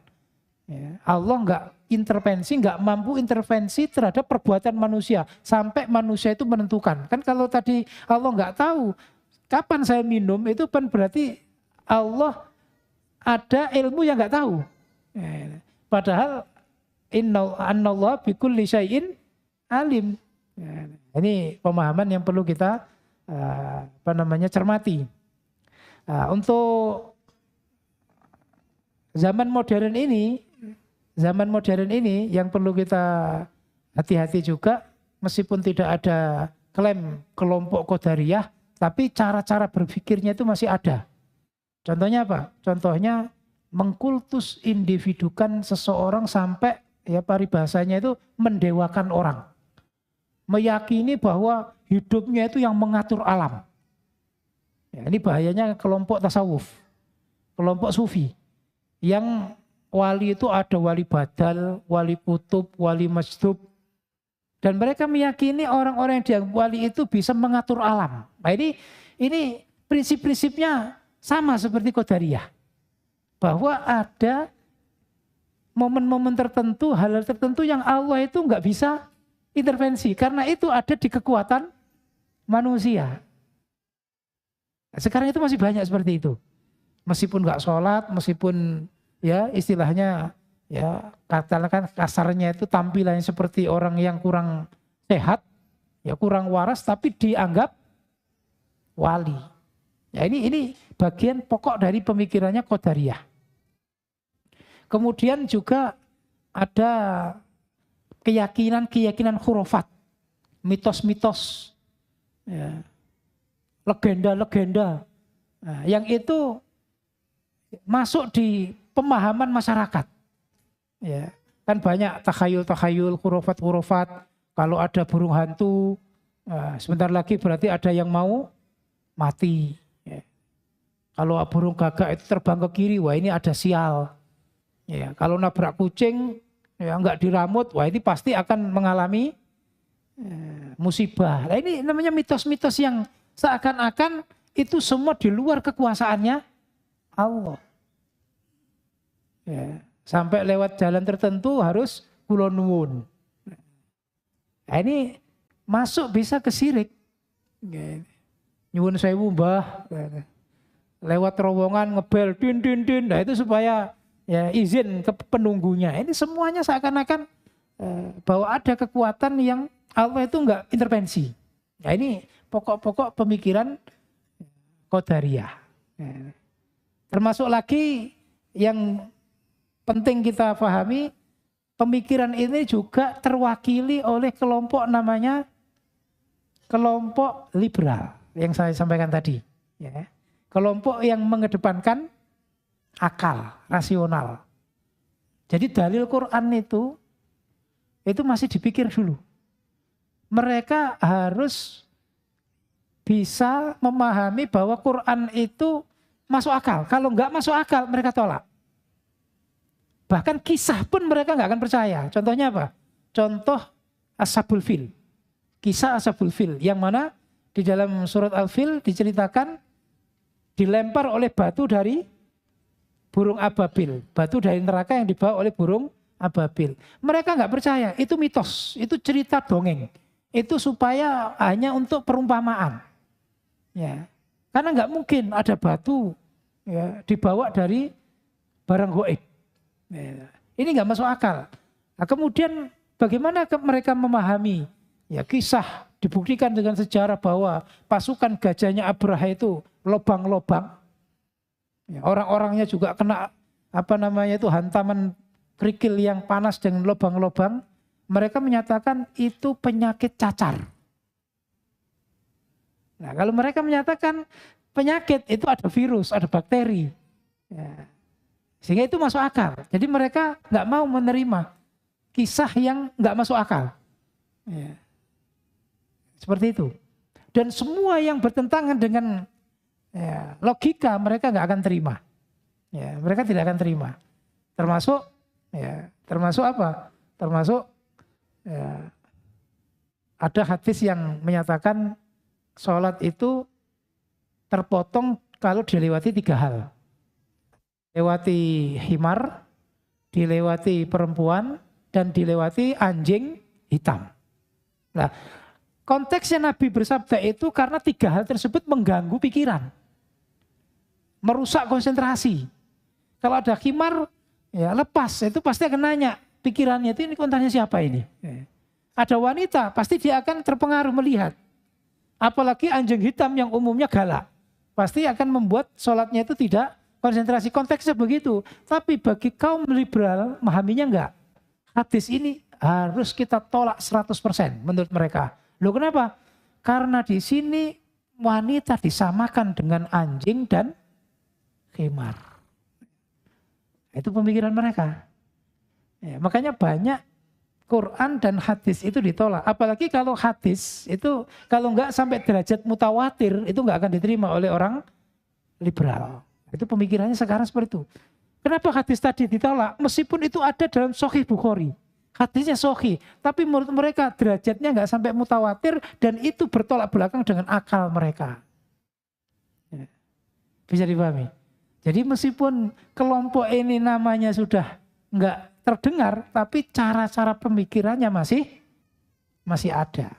Ya, Allah nggak mampu intervensi terhadap perbuatan manusia sampai manusia itu menentukan. Kan kalau tadi Allah nggak tahu kapan saya minum, itu kan berarti Allah ada ilmu yang nggak tahu. Ya, padahal innallaha bikulli syai'in alim. Ya, ini pemahaman yang perlu kita cermati. Untuk zaman modern ini yang perlu kita hati-hati juga, meskipun tidak ada klaim kelompok Qadariyah, tapi cara-cara berpikirnya itu masih ada. Contohnya apa? Contohnya mengkultus individukan seseorang sampai ya paribahasanya itu mendewakan orang. Meyakini bahwa hidupnya itu yang mengatur alam. Ya, ini bahayanya kelompok tasawuf, kelompok sufi. Yang wali itu ada wali badal, wali kutub, wali masjub. Dan mereka meyakini orang-orang yang dianggap wali itu bisa mengatur alam. Nah ini prinsip-prinsipnya sama seperti Qadariyah. Bahwa ada momen-momen tertentu, hal-hal tertentu yang Allah itu nggak bisa intervensi. Karena itu ada di kekuatan manusia. Sekarang itu masih banyak seperti itu. Meskipun nggak sholat, meskipun ya istilahnya ya katakan kasarnya itu tampilannya seperti orang yang kurang sehat, ya kurang waras, tapi dianggap wali. Ya ini bagian pokok dari pemikirannya Qadariyah. Kemudian juga ada keyakinan khurafat, mitos-mitos, ya, legenda-legenda, nah, yang itu masuk di pemahaman masyarakat. Ya, kan banyak takhayul-takhayul, khurafat-khurafat. Kalau ada burung hantu, sebentar lagi berarti ada yang mau mati. Ya. Kalau burung gagak itu terbang ke kiri, wah ini ada sial. Ya, kalau nabrak kucing, ya enggak diramut, wah ini pasti akan mengalami musibah. Nah, ini namanya mitos-mitos yang seakan-akan itu semua di luar kekuasaannya Allah. Ya, sampai lewat jalan tertentu harus kula nuwun. Nah, ini masuk bisa ke syirik. Nyuwun sewu Mbah. Lewat terowongan ngebel din. Nah itu supaya ya izin ke penunggunya. Ini semuanya seakan-akan bahwa ada kekuatan yang Allah itu enggak intervensi. Nah ini pokok-pokok pemikiran Qadariyah. Termasuk lagi yang penting kita pahami, pemikiran ini juga terwakili oleh kelompok namanya kelompok liberal yang saya sampaikan tadi. Ya. Kelompok yang mengedepankan akal, rasional. Jadi dalil Quran itu masih dipikir dulu. Mereka harus bisa memahami bahwa Quran itu masuk akal. Kalau enggak masuk akal, mereka tolak. Bahkan kisah pun mereka enggak akan percaya. Contohnya apa? Contoh Ashabul Fil. Kisah Ashabul Fil. Yang mana di dalam surat Al-Fil diceritakan dilempar oleh batu dari burung ababil. Batu dari neraka yang dibawa oleh burung ababil. Mereka enggak percaya. Itu mitos. Itu cerita dongeng. Itu supaya hanya untuk perumpamaan. Ya. Karena enggak mungkin ada batu ya, dibawa dari barang goib. Ya. Ini enggak masuk akal. Nah, kemudian bagaimana mereka memahami ya kisah dibuktikan dengan sejarah bahwa pasukan gajahnya Abraha itu lobang-lobang. Ya, orang-orangnya juga kena hantaman kerikil yang panas dengan lobang-lobang. Mereka menyatakan itu penyakit cacar. Nah, kalau mereka menyatakan penyakit itu ada virus, ada bakteri. Ya. Sehingga itu masuk akal. Jadi mereka nggak mau menerima kisah yang nggak masuk akal. Ya. Seperti itu. Dan semua yang bertentangan dengan ya, logika mereka nggak akan terima. Ya, mereka tidak akan terima. Termasuk apa? Termasuk ya, ada hadis yang menyatakan sholat itu terpotong kalau dilewati 3 hal. Dilewati himar, dilewati perempuan, dan dilewati anjing hitam. Nah, konteksnya Nabi bersabda itu karena 3 hal tersebut mengganggu pikiran. Merusak konsentrasi. Kalau ada himar, ya lepas, itu pasti akan nanya. Pikirannya itu ini kontennya siapa ini? Ada wanita, pasti dia akan terpengaruh melihat. Apalagi anjing hitam yang umumnya galak. Pasti akan membuat sholatnya itu tidak konsentrasi. Konteksnya begitu. Tapi bagi kaum liberal, memahaminya enggak. Hadis ini harus kita tolak 100% menurut mereka. Loh kenapa? Karena di sini wanita disamakan dengan anjing dan khimar. Itu pemikiran mereka. Ya, makanya banyak Quran dan hadis itu ditolak. Apalagi kalau hadis itu kalau enggak sampai derajat mutawatir itu enggak akan diterima oleh orang liberal. Itu pemikirannya sekarang seperti itu. Kenapa hadis tadi ditolak? Meskipun itu ada dalam Sahih Bukhari. Hadisnya sahih, tapi menurut mereka derajatnya enggak sampai mutawatir dan itu bertolak belakang dengan akal mereka. Bisa dipahami? Jadi meskipun kelompok ini namanya sudah enggak terdengar, tapi cara-cara pemikirannya masih ada.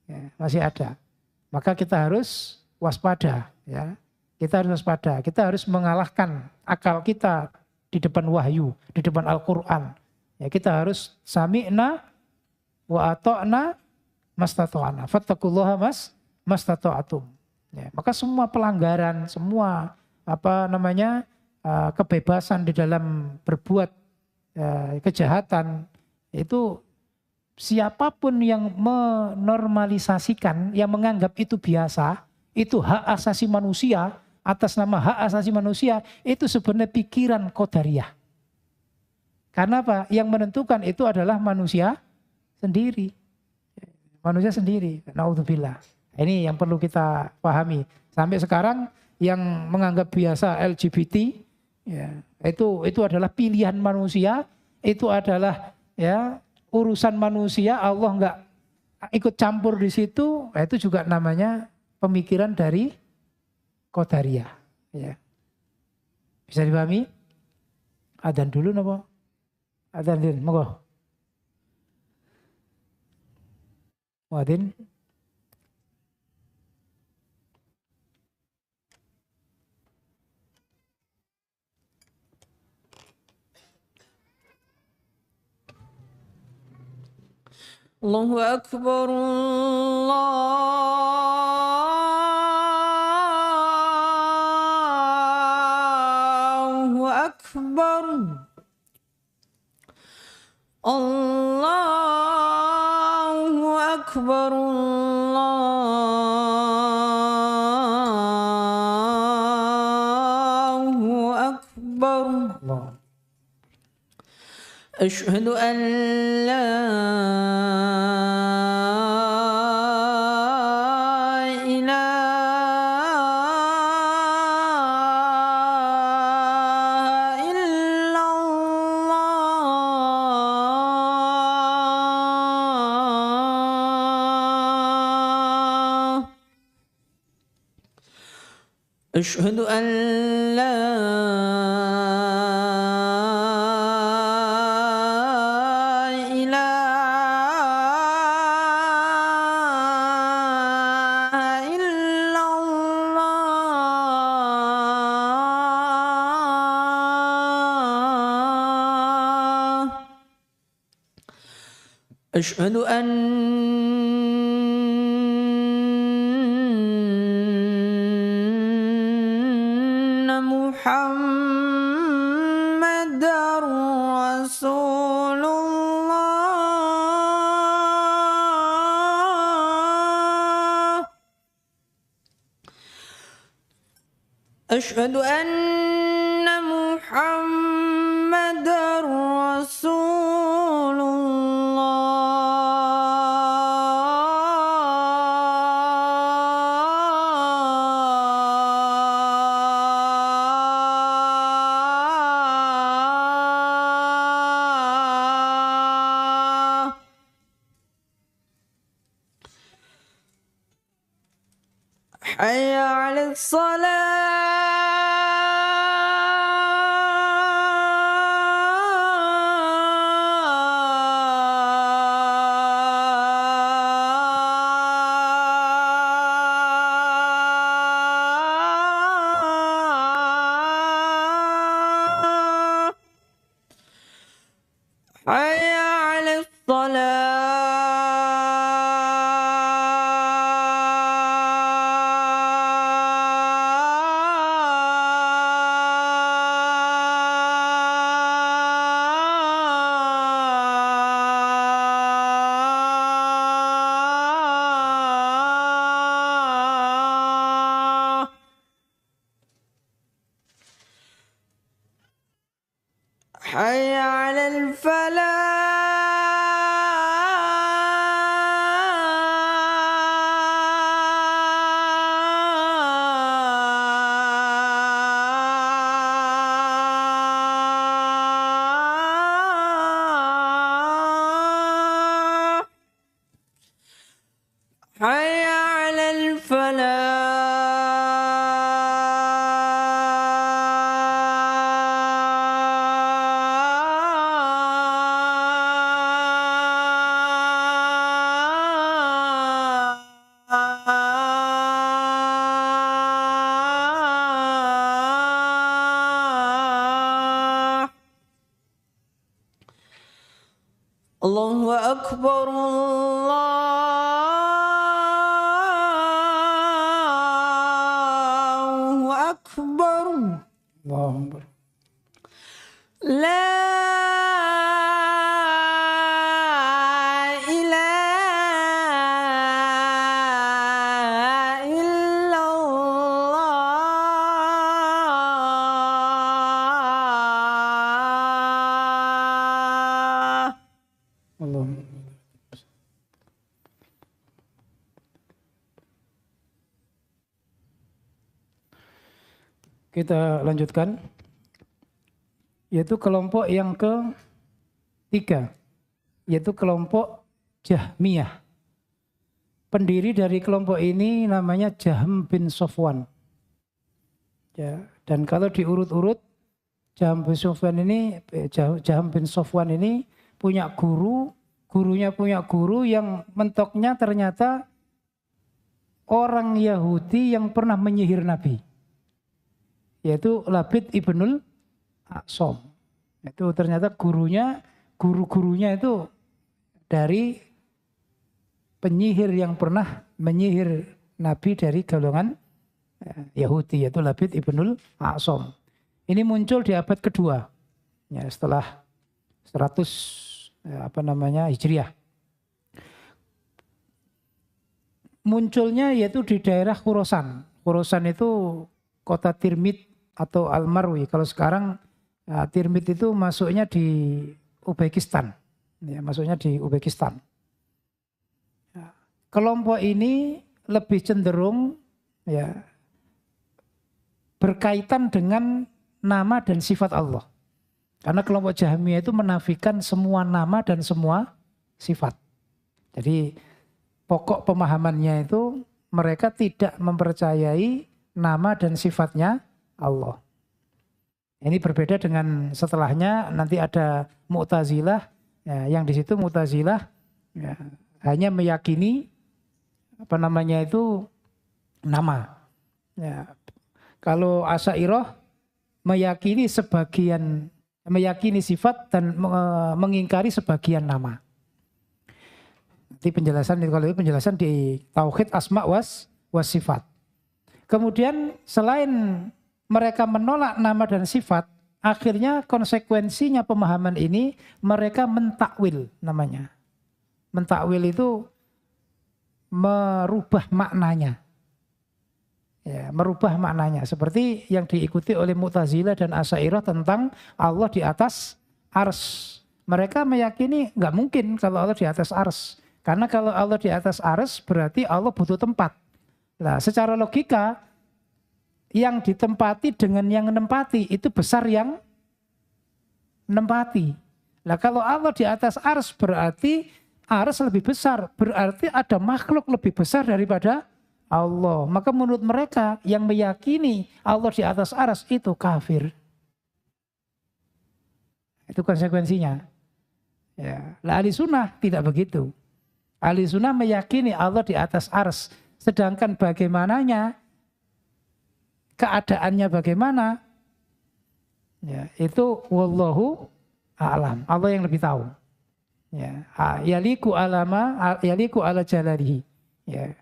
Ya, masih ada. Maka kita harus waspada. Ya. Kita harus waspada. Kita harus mengalahkan akal kita di depan wahyu, di depan Al-Quran. Ya, kita harus sami'na wa ata'na mastata'na. Fattakullaha mastata'atum. Ya, maka semua pelanggaran, semua kebebasan di dalam berbuat kejahatan itu siapapun yang menormalisasikan, yang menganggap itu biasa, itu hak asasi manusia, atas nama hak asasi manusia, itu sebenarnya pikiran qadariyah. Karena apa? Yang menentukan itu adalah manusia sendiri. Manusia sendiri. Naudzubillah. Ini yang perlu kita pahami. Sampai sekarang yang menganggap biasa LGBT, ya, itu adalah pilihan manusia, itu adalah ya urusan manusia, Allah enggak ikut campur di situ, itu juga namanya pemikiran dari qadariyah. Ya. Bisa dipahami? Adzan dulu napa? Adzan dulu, monggo. Muadzin. Allahu Akbar, Allahu Akbar, Allahu Akbar, Allahu Akbar. Allah. أشهد أن لا إله إلا الله أشهد أن لا إله إلا الله أشهد أن محمد رسول الله أشهد أن محمد رسول الله حي على الصلاة حي على الصلاة حي على الفلاح حي على الفلاح الله أكبر الله أكبر Allahu Akbar. لا إله إلا الله Allahu Akbar. Kita lanjutkan, yaitu kelompok yang ketiga, yaitu kelompok Jahmiyah. Pendiri dari kelompok ini namanya Jahm bin Safwan. Ya, dan kalau diurut-urut, Jahm bin Safwan ini punya guru, gurunya punya guru yang mentoknya ternyata orang Yahudi yang pernah menyihir Nabi, yaitu Labid ibnul Aqsam. Itu ternyata guru-gurunya itu dari penyihir yang pernah menyihir Nabi dari golongan Yahudi, yaitu Labid ibnul Aqsam. Ini muncul di abad kedua, ya, setelah 100 Hijriah. Munculnya yaitu di daerah Khurasan. Khurasan itu kota Tirmid atau Al-Marwi. Kalau sekarang Tirmidz itu masuknya di Uzbekistan. Ya, masuknya di Uzbekistan. Ya, kelompok ini lebih cenderung ya berkaitan dengan nama dan sifat Allah. Karena kelompok Jahmiyah itu menafikan semua nama dan semua sifat. Jadi pokok pemahamannya itu mereka tidak mempercayai nama dan sifatnya Allah. Ini berbeda dengan setelahnya nanti ada Mu'tazilah, ya, yang di situ Mu'tazilah ya, hanya meyakini nama. Ya. Kalau Asy'ariyah meyakini sifat dan mengingkari sebagian nama. Nanti penjelasan di Tauhid Asma was Sifat. Kemudian selain mereka menolak nama dan sifat, akhirnya konsekuensinya pemahaman ini mereka mentakwil namanya. Mentakwil itu merubah maknanya. Ya, merubah maknanya seperti yang diikuti oleh Mu'tazilah dan Asy'ariyah tentang Allah di atas arsy. Mereka meyakini nggak mungkin kalau Allah di atas arsy. Karena kalau Allah di atas arsy berarti Allah butuh tempat. Nah, secara logika yang ditempati dengan yang menempati itu besar yang menempati. Nah, kalau Allah di atas arsy berarti arsy lebih besar, berarti ada makhluk lebih besar daripada Allah. Maka menurut mereka yang meyakini Allah di atas arsy itu kafir. Itu konsekuensinya. Ya. Lah ahli sunnah tidak begitu. Ahli sunnah meyakini Allah di atas arsy. Sedangkan bagaimananya, keadaannya bagaimana, ya, itu wallahu a'lam. Allah yang lebih tahu. Ya. Yaliku ala jalalihi. Ya.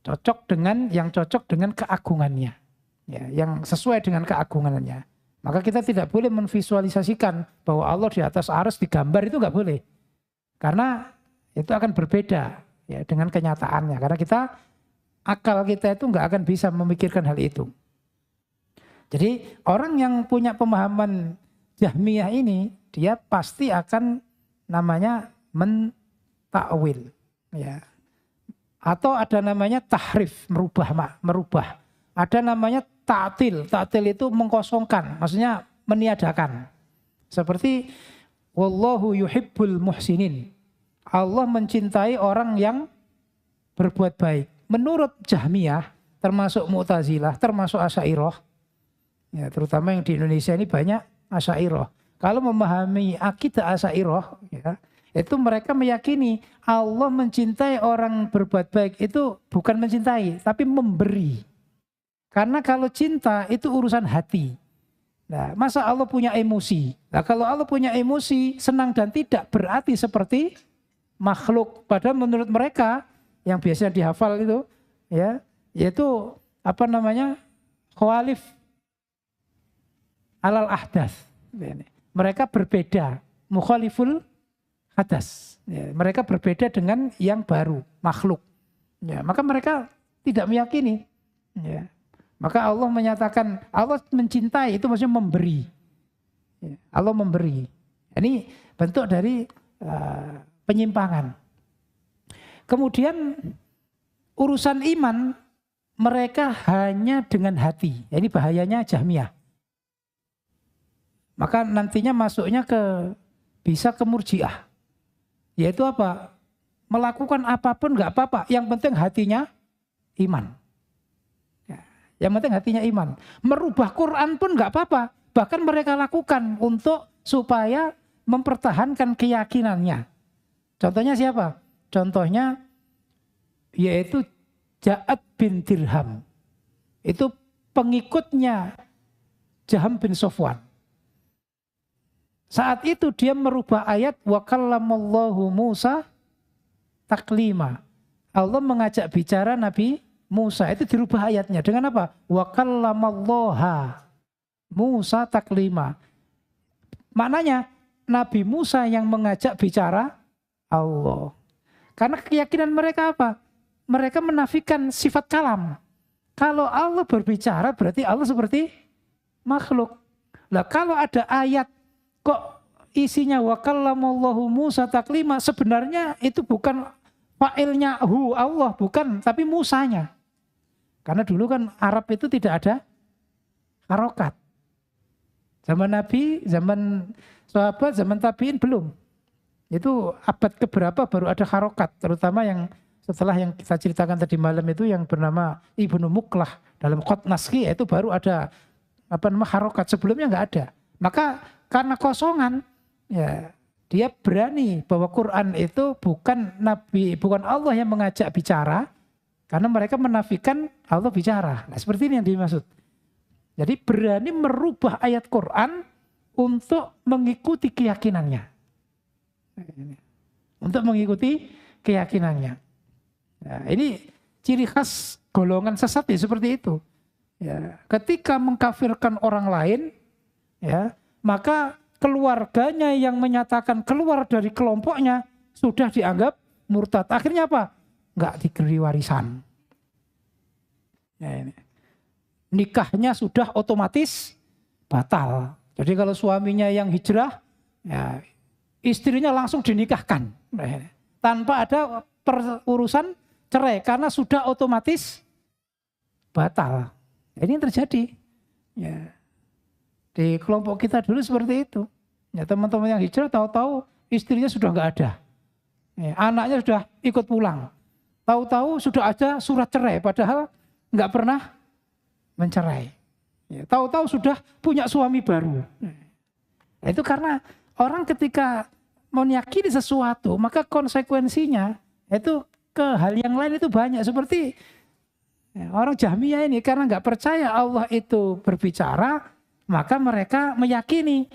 Cocok dengan keagungannya, ya, yang sesuai dengan keagungannya. Maka kita tidak boleh menvisualisasikan bahwa Allah di atas arsy digambar, itu nggak boleh, karena itu akan berbeda ya dengan kenyataannya. Karena akal kita itu nggak akan bisa memikirkan hal itu. Jadi orang yang punya pemahaman Jahmiyah ini, dia pasti akan namanya mentakwil, ya. Atau ada namanya tahrif, merubah. Ada namanya ta'til. Ta'til itu mengkosongkan, maksudnya meniadakan. Seperti wallahu yuhibbul muhsinin. Allah mencintai orang yang berbuat baik. Menurut Jahmiyah, termasuk Mu'tazilah, termasuk Asy'ariyah, ya, terutama yang di Indonesia ini banyak Asy'ariyah. Kalau memahami akidah Asy'ariyah, ya, itu mereka meyakini Allah mencintai orang berbuat baik itu bukan mencintai, tapi memberi. Karena kalau cinta itu urusan hati. Nah, masa Allah punya emosi? Nah, kalau Allah punya emosi, senang dan tidak berarti seperti makhluk. Padahal menurut mereka yang biasanya dihafal itu, ya, yaitu khalif alal ahdas. Mereka berbeda, mukhaliful hadas. Ya, mereka berbeda dengan yang baru, makhluk. Ya, maka mereka tidak meyakini. Ya. Maka Allah menyatakan Allah mencintai itu maksudnya memberi. Ya, Allah memberi. Ini bentuk dari penyimpangan. Kemudian urusan iman mereka hanya dengan hati. Ini bahayanya Jahmiyah. Maka nantinya masuknya bisa ke Murji'ah. Yaitu apa? Melakukan apapun nggak apa-apa. Yang penting hatinya iman. Ya, yang penting hatinya iman. Merubah Quran pun nggak apa-apa. Bahkan mereka lakukan supaya mempertahankan keyakinannya. Contohnya siapa? Contohnya yaitu Ja'ad bin Dirham. Itu pengikutnya Jaham bin Sofwan. Saat itu dia merubah ayat wa kallamallahu Musa taklima. Allah mengajak bicara Nabi Musa, itu dirubah ayatnya dengan apa? Wa kallamallaha Musa taklima. Maknanya Nabi Musa yang mengajak bicara Allah. Karena keyakinan mereka apa? Mereka menafikan sifat kalam. Kalau Allah berbicara berarti Allah seperti makhluk. Lah kalau ada ayat kok isinya wa kallamallahu Musa taklima, sebenarnya itu bukan fa'ilnya Allah, bukan, tapi Musanya. Karena dulu kan Arab itu tidak ada harokat. Zaman Nabi, zaman sahabat, zaman tabi'in belum. Itu abad keberapa baru ada harokat, terutama yang setelah yang kita ceritakan tadi malam itu yang bernama Ibnu Muklah dalam Qot Naskhi, itu baru ada harokat, sebelumnya nggak ada. Maka karena kosongan, ya dia berani bahwa Quran itu bukan Nabi, bukan Allah yang mengajak bicara, karena mereka menafikan Allah bicara. Nah, seperti ini yang dimaksud. Jadi berani merubah ayat Quran untuk mengikuti keyakinannya. Untuk mengikuti keyakinannya. Nah, ini ciri khas golongan sesat ya seperti itu. Ya, ketika mengkafirkan orang lain, ya, maka keluarganya yang menyatakan keluar dari kelompoknya sudah dianggap murtad. Akhirnya apa? Enggak diberi warisan. Ya, ini. Nikahnya sudah otomatis batal. Jadi kalau suaminya yang hijrah, ya, istrinya langsung dinikahkan. Nah, tanpa ada urusan cerai karena sudah otomatis batal. Ini yang terjadi. Ya. Di kelompok kita dulu seperti itu. Ya, teman-teman yang hijrah tahu-tahu istrinya sudah nggak ada. Ya, anaknya sudah ikut pulang. Tahu-tahu sudah ada surat cerai padahal nggak pernah mencerai. Ya, tahu-tahu sudah punya suami baru. Nah, itu karena orang ketika meyakini sesuatu maka konsekuensinya itu ke hal yang lain itu banyak. Seperti ya, orang Jahmiyah ini karena nggak percaya Allah itu berbicara, maka mereka meyakini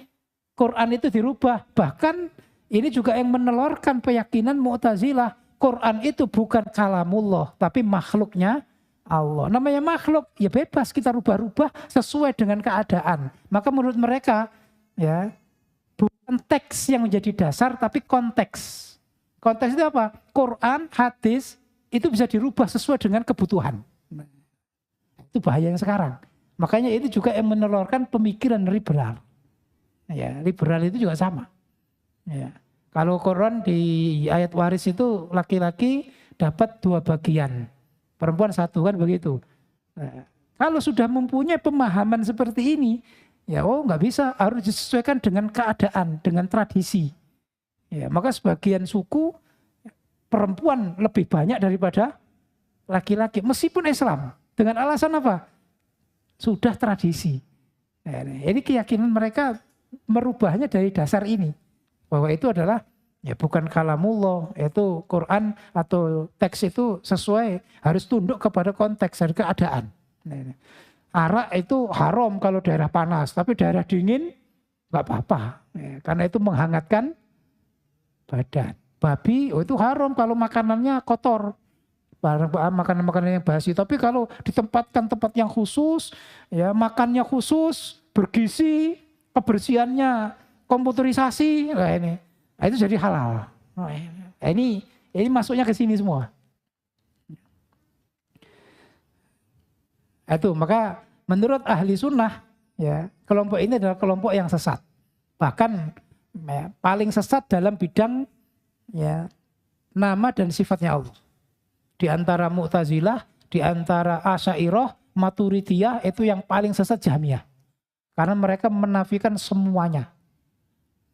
Quran itu dirubah. Bahkan ini juga yang menelurkan keyakinan Mu'tazilah. Quran itu bukan kalamullah, tapi makhluknya Allah. Namanya makhluk, ya bebas kita rubah-rubah sesuai dengan keadaan. Maka menurut mereka, ya bukan teks yang menjadi dasar, tapi konteks. Konteks itu apa? Quran, hadis, itu bisa dirubah sesuai dengan kebutuhan. Itu bahaya yang sekarang. Makanya itu juga yang menelurkan pemikiran liberal. Ya, liberal itu juga sama. Ya. Kalau Quran di ayat waris itu laki-laki dapat 2 bagian. Perempuan 1 kan begitu. Nah, kalau sudah mempunyai pemahaman seperti ini, ya nggak bisa, harus disesuaikan dengan keadaan, dengan tradisi. Ya, maka sebagian suku perempuan lebih banyak daripada laki-laki, meskipun Islam. Dengan alasan apa? Sudah tradisi. Nah, ini keyakinan mereka merubahnya dari dasar ini. Bahwa itu adalah ya bukan kalamullah, itu Quran atau teks itu sesuai, harus tunduk kepada konteks dan keadaan. Nah, arak itu haram kalau daerah panas, tapi daerah dingin nggak apa-apa. Ya, karena itu menghangatkan badan. Babi itu haram kalau makanannya kotor. Makanan-makanan yang basi. Tapi kalau ditempatkan tempat yang khusus, ya makannya khusus, bergizi, kebersihannya komputerisasi, nah ini. Nah, itu jadi halal. Nah, ini masuknya ke sini semua. Itu maka menurut ahli sunnah, ya kelompok ini adalah kelompok yang sesat. Bahkan ya, paling sesat dalam bidang ya nama dan sifatnya Allah. Di antara Mu'tazilah, di antara Asy'ariyah, Maturidiyah itu yang paling sesat Jahmiyah. Karena mereka menafikan semuanya.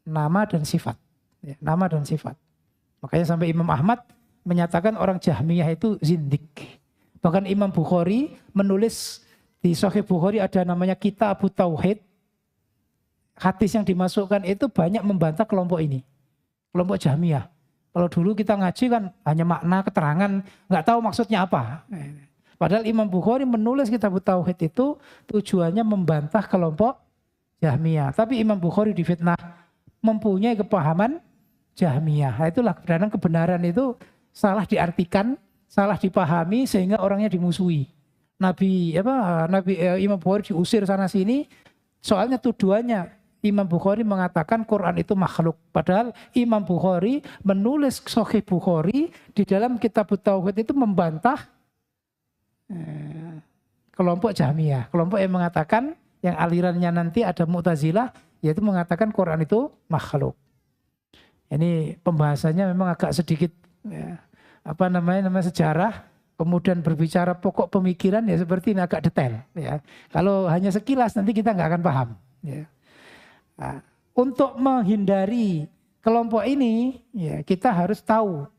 Nama dan sifat. Ya, nama dan sifat. Makanya sampai Imam Ahmad menyatakan orang Jahmiyah itu zindik. Bahkan Imam Bukhari menulis di Sahih Bukhari ada namanya Kitabut Tauhid. Hadis yang dimasukkan itu banyak membantah kelompok ini. Kelompok Jahmiyah. Kalau dulu kita ngaji kan hanya makna, keterangan, nggak tahu maksudnya apa. Padahal Imam Bukhari menulis Kitabut Tauhid itu tujuannya membantah kelompok Jahmiyah. Tapi Imam Bukhari difitnah mempunyai kepahaman Jahmiyah. Itulah kebenaran itu salah diartikan, salah dipahami sehingga orangnya dimusuhi. Imam Bukhari diusir sana sini. Soalnya tuduhannya Imam Bukhari mengatakan Quran itu makhluk. Padahal Imam Bukhari menulis Sahih Bukhari di dalam Kitabut Tauhid itu membantah kelompok Jahmiyah. Kelompok yang mengatakan yang alirannya nanti ada Mu'tazilah, yaitu mengatakan Quran itu makhluk. Ini pembahasannya memang agak sedikit ya, namanya sejarah, kemudian berbicara pokok pemikiran ya seperti ini agak detail ya. Kalau hanya sekilas nanti kita nggak akan paham ya. Nah, untuk menghindari kelompok ini ya kita harus tahu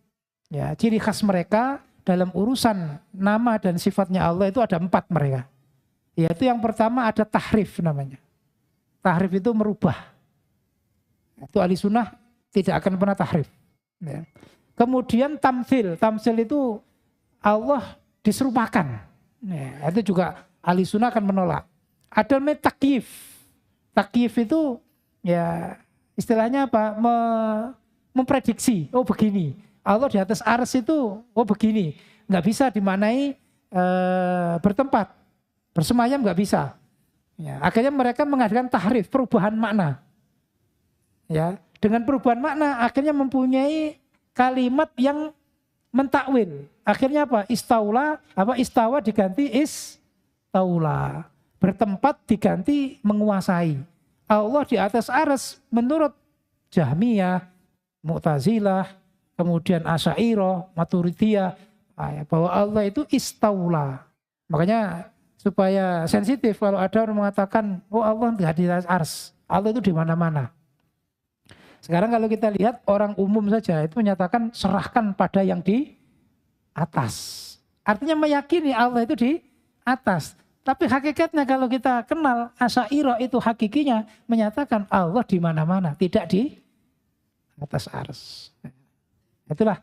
ya ciri khas mereka dalam urusan nama dan sifatnya Allah itu ada 4 mereka. Yaitu yang pertama ada tahrif namanya. Tahrif itu merubah. Itu ahli sunnah tidak akan pernah tahrif. Ya. Kemudian tamtsil. Tamtsil itu Allah diserupakan. Ya, itu juga ahli sunnah akan menolak. Ada namanya takyif. Takyif itu ya istilahnya apa? Memprediksi. Oh begini. Allah di atas ars itu oh begini. Nggak bisa dimaknai bertempat. Bersemayam nggak bisa. Ya, akhirnya mereka mengadakan tahrif, perubahan makna. Ya, dengan perubahan makna akhirnya mempunyai kalimat yang mentakwil. Akhirnya apa? Istawa diganti istaula. Bertempat diganti menguasai. Allah di atas arsy menurut Jahmiyah, Mu'tazilah, kemudian Asy'ariyah, Maturidiyah, bahwa Allah itu istaula. Makanya supaya sensitif kalau ada orang mengatakan, oh Allah tidak di atas arsy, Allah itu di mana-mana. Sekarang kalau kita lihat orang umum saja itu menyatakan serahkan pada yang di atas. Artinya meyakini Allah itu di atas. Tapi hakikatnya kalau kita kenal Asy'ariyah itu hakikinya menyatakan Allah di mana-mana, tidak di atas arsy. Itulah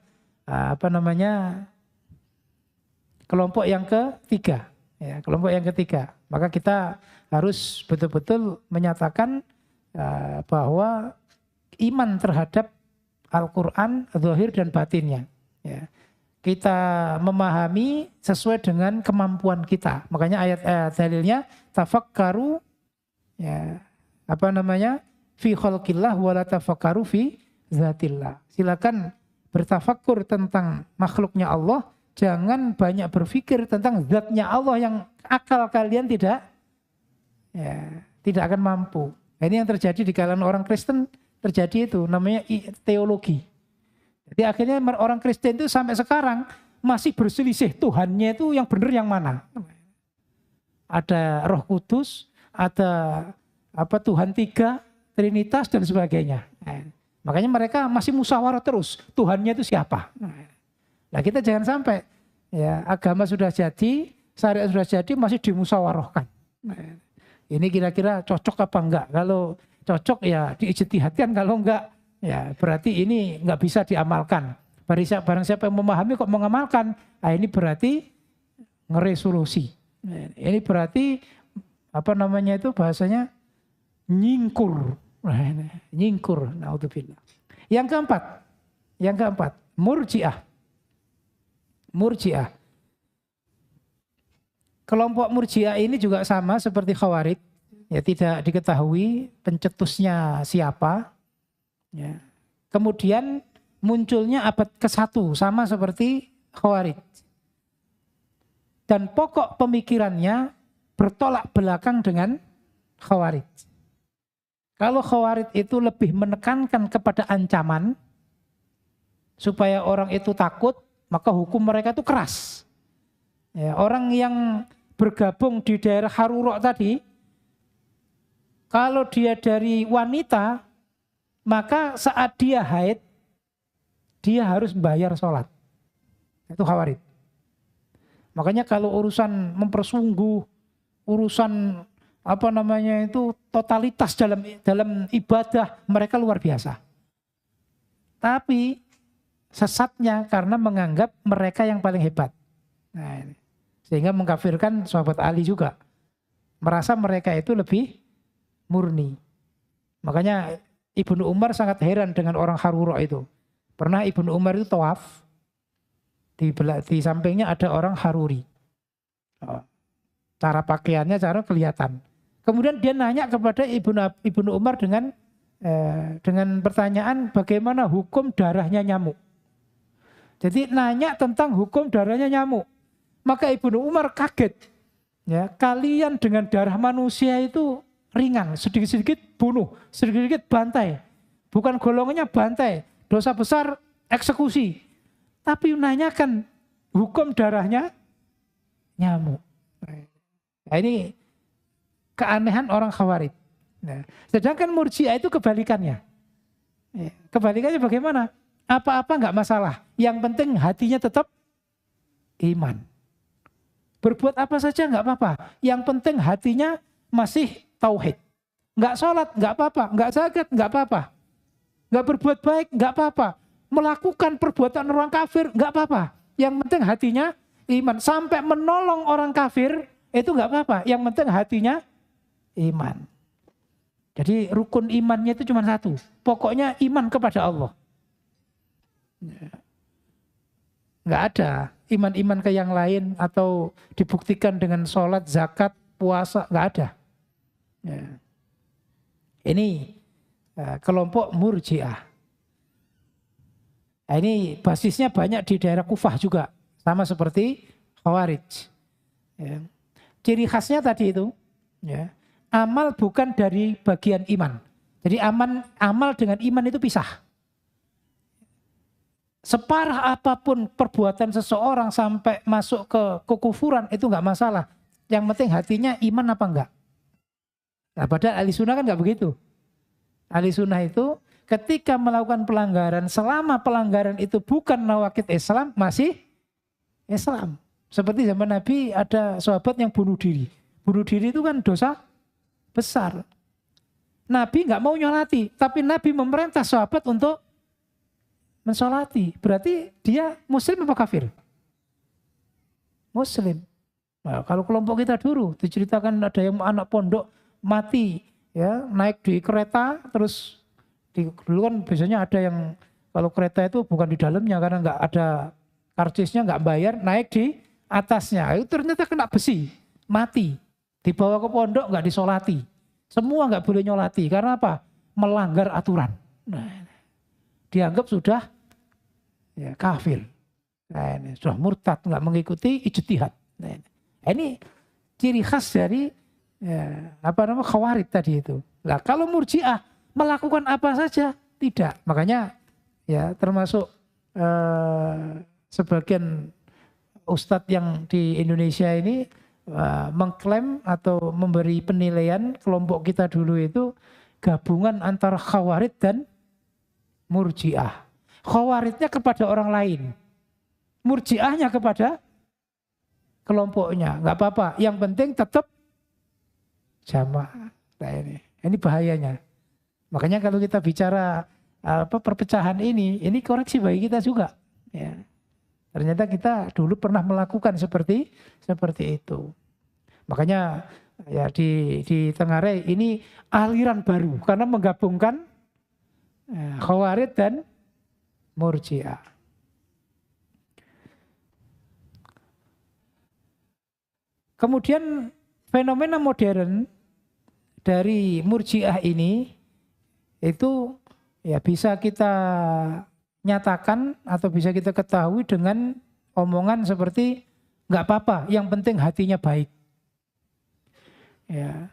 kelompok yang ketiga. Ya, kelompok yang ketiga, maka kita harus betul-betul menyatakan bahwa iman terhadap Al-Quran, zahir dan batinnya. Ya. Kita memahami sesuai dengan kemampuan kita. Makanya ayat dalilnya tafakkaru, ya, fi khalqillah wa la tafakkaru fi zatillah. Silakan bertafakkur tentang makhluknya Allah. Jangan banyak berpikir tentang zatnya Allah yang akal kalian tidak akan mampu. Ini yang terjadi di kalangan orang Kristen, terjadi itu namanya teologi. Jadi akhirnya orang Kristen itu sampai sekarang masih berselisih Tuhannya itu yang benar yang mana. Ada Roh Kudus, ada Tuhan 3, Trinitas dan sebagainya. Makanya mereka masih musyawarah terus, Tuhannya itu siapa. Nah kita jangan sampai ya agama sudah jadi, syariat sudah jadi masih dimusyawarahkan. Ini kira-kira cocok apa enggak? Kalau cocok ya diijtihadkan, kalau enggak ya berarti ini enggak bisa diamalkan. Barang siapa yang memahami kok mengamalkan, ini berarti ngeresolusi. Ini berarti bahasanya nyingkur. Nyingkur, naudzubillah. Yang keempat, Murji'ah. Kelompok Murji'ah ini juga sama seperti Khawarij, ya tidak diketahui pencetusnya siapa. Ya. Kemudian munculnya abad ke-1 sama seperti Khawarij. Dan pokok pemikirannya bertolak belakang dengan Khawarij. Kalau Khawarij itu lebih menekankan kepada ancaman supaya orang itu takut, maka hukum mereka itu keras. Ya, orang yang bergabung di daerah Harurok tadi, kalau dia dari wanita, maka saat dia haid, dia harus membayar sholat. Itu Khawarij. Makanya kalau urusan mempersungguh, urusan totalitas dalam ibadah, mereka luar biasa. Tapi sesatnya karena menganggap mereka yang paling hebat. Nah, sehingga mengkafirkan sahabat Ali juga. Merasa mereka itu lebih murni. Makanya Ibnu Umar sangat heran dengan orang Harurok itu. Pernah Ibnu Umar itu tawaf. Di sampingnya ada orang Haruri. Cara pakaiannya, cara kelihatan. Kemudian dia nanya kepada Ibnu Umar dengan pertanyaan bagaimana hukum darahnya nyamuk. Jadi nanya tentang hukum darahnya nyamuk. Maka Ibnu Umar kaget. Ya, kalian dengan darah manusia itu ringan, sedikit-sedikit bunuh, sedikit-sedikit bantai. Bukan golongannya bantai, dosa besar eksekusi. Tapi menanyakan hukum darahnya nyamuk. Nah, ini keanehan orang Khawarij. Nah, sedangkan Murji'ah itu kebalikannya. Kebalikannya bagaimana? Apa-apa nggak masalah. Yang penting hatinya tetap iman. Berbuat apa saja nggak apa-apa. Yang penting hatinya masih tauhid. Nggak sholat nggak apa-apa. Nggak zakat nggak apa-apa. Nggak berbuat baik nggak apa-apa. Melakukan perbuatan orang kafir nggak apa-apa. Yang penting hatinya iman. Sampai menolong orang kafir itu nggak apa-apa. Yang penting hatinya iman. Jadi rukun imannya itu cuma satu. Pokoknya iman kepada Allah. Nggak ada iman-iman ke yang lain atau dibuktikan dengan sholat, zakat, puasa, nggak ada. Ini kelompok Murji'ah. Ini basisnya banyak di daerah Kufah juga, sama seperti Khawarij. Ciri khasnya tadi itu, amal bukan dari bagian iman. Jadi amal dengan iman itu pisah. Separah apapun perbuatan seseorang sampai masuk ke kekufuran itu nggak masalah. Yang penting hatinya iman apa enggak. Nah, padahal ahli sunnah kan nggak begitu. Ahli sunnah itu ketika melakukan pelanggaran, selama pelanggaran itu bukan nawakid Islam, masih Islam. Seperti zaman Nabi ada sahabat yang bunuh diri. Bunuh diri itu kan dosa besar. Nabi nggak mau nyolati, tapi Nabi memerintah sahabat untuk mensolati. Berarti dia muslim apa kafir? Muslim. Nah, kalau kelompok kita dulu diceritakan ada yang anak pondok mati, ya naik di kereta, terus dulu kan biasanya ada yang kalau kereta itu bukan di dalamnya karena nggak ada karcisnya, nggak bayar, naik di atasnya. Itu ternyata kena besi, mati. Dibawa ke pondok nggak disolati. Semua nggak boleh nyolati karena apa? Melanggar aturan. Nah, dianggap sudah kafir. Nah, ini sudah murtad, nggak mengikuti ijtihad. Nah, ini ciri khas dari Khawarij tadi itu. Nah, kalau Murji'ah melakukan apa saja tidak. Makanya ya termasuk sebagian ustadz yang di Indonesia ini mengklaim atau memberi penilaian kelompok kita dulu itu gabungan antara Khawarij dan Murji'ah. Khawarijnya kepada orang lain, Murji'ahnya kepada kelompoknya. Nggak apa-apa, yang penting tetap jamaah. Nah, ini bahayanya. Makanya kalau kita bicara perpecahan ini koreksi bagi kita juga. Ya. Ternyata kita dulu pernah melakukan seperti itu. Makanya ya di Tenggarai ini aliran baru karena menggabungkan Khawarij dan Murji'ah. Kemudian fenomena modern dari Murji'ah ini itu ya bisa kita nyatakan atau bisa kita ketahui dengan omongan seperti nggak apa-apa, yang penting hatinya baik. Ya.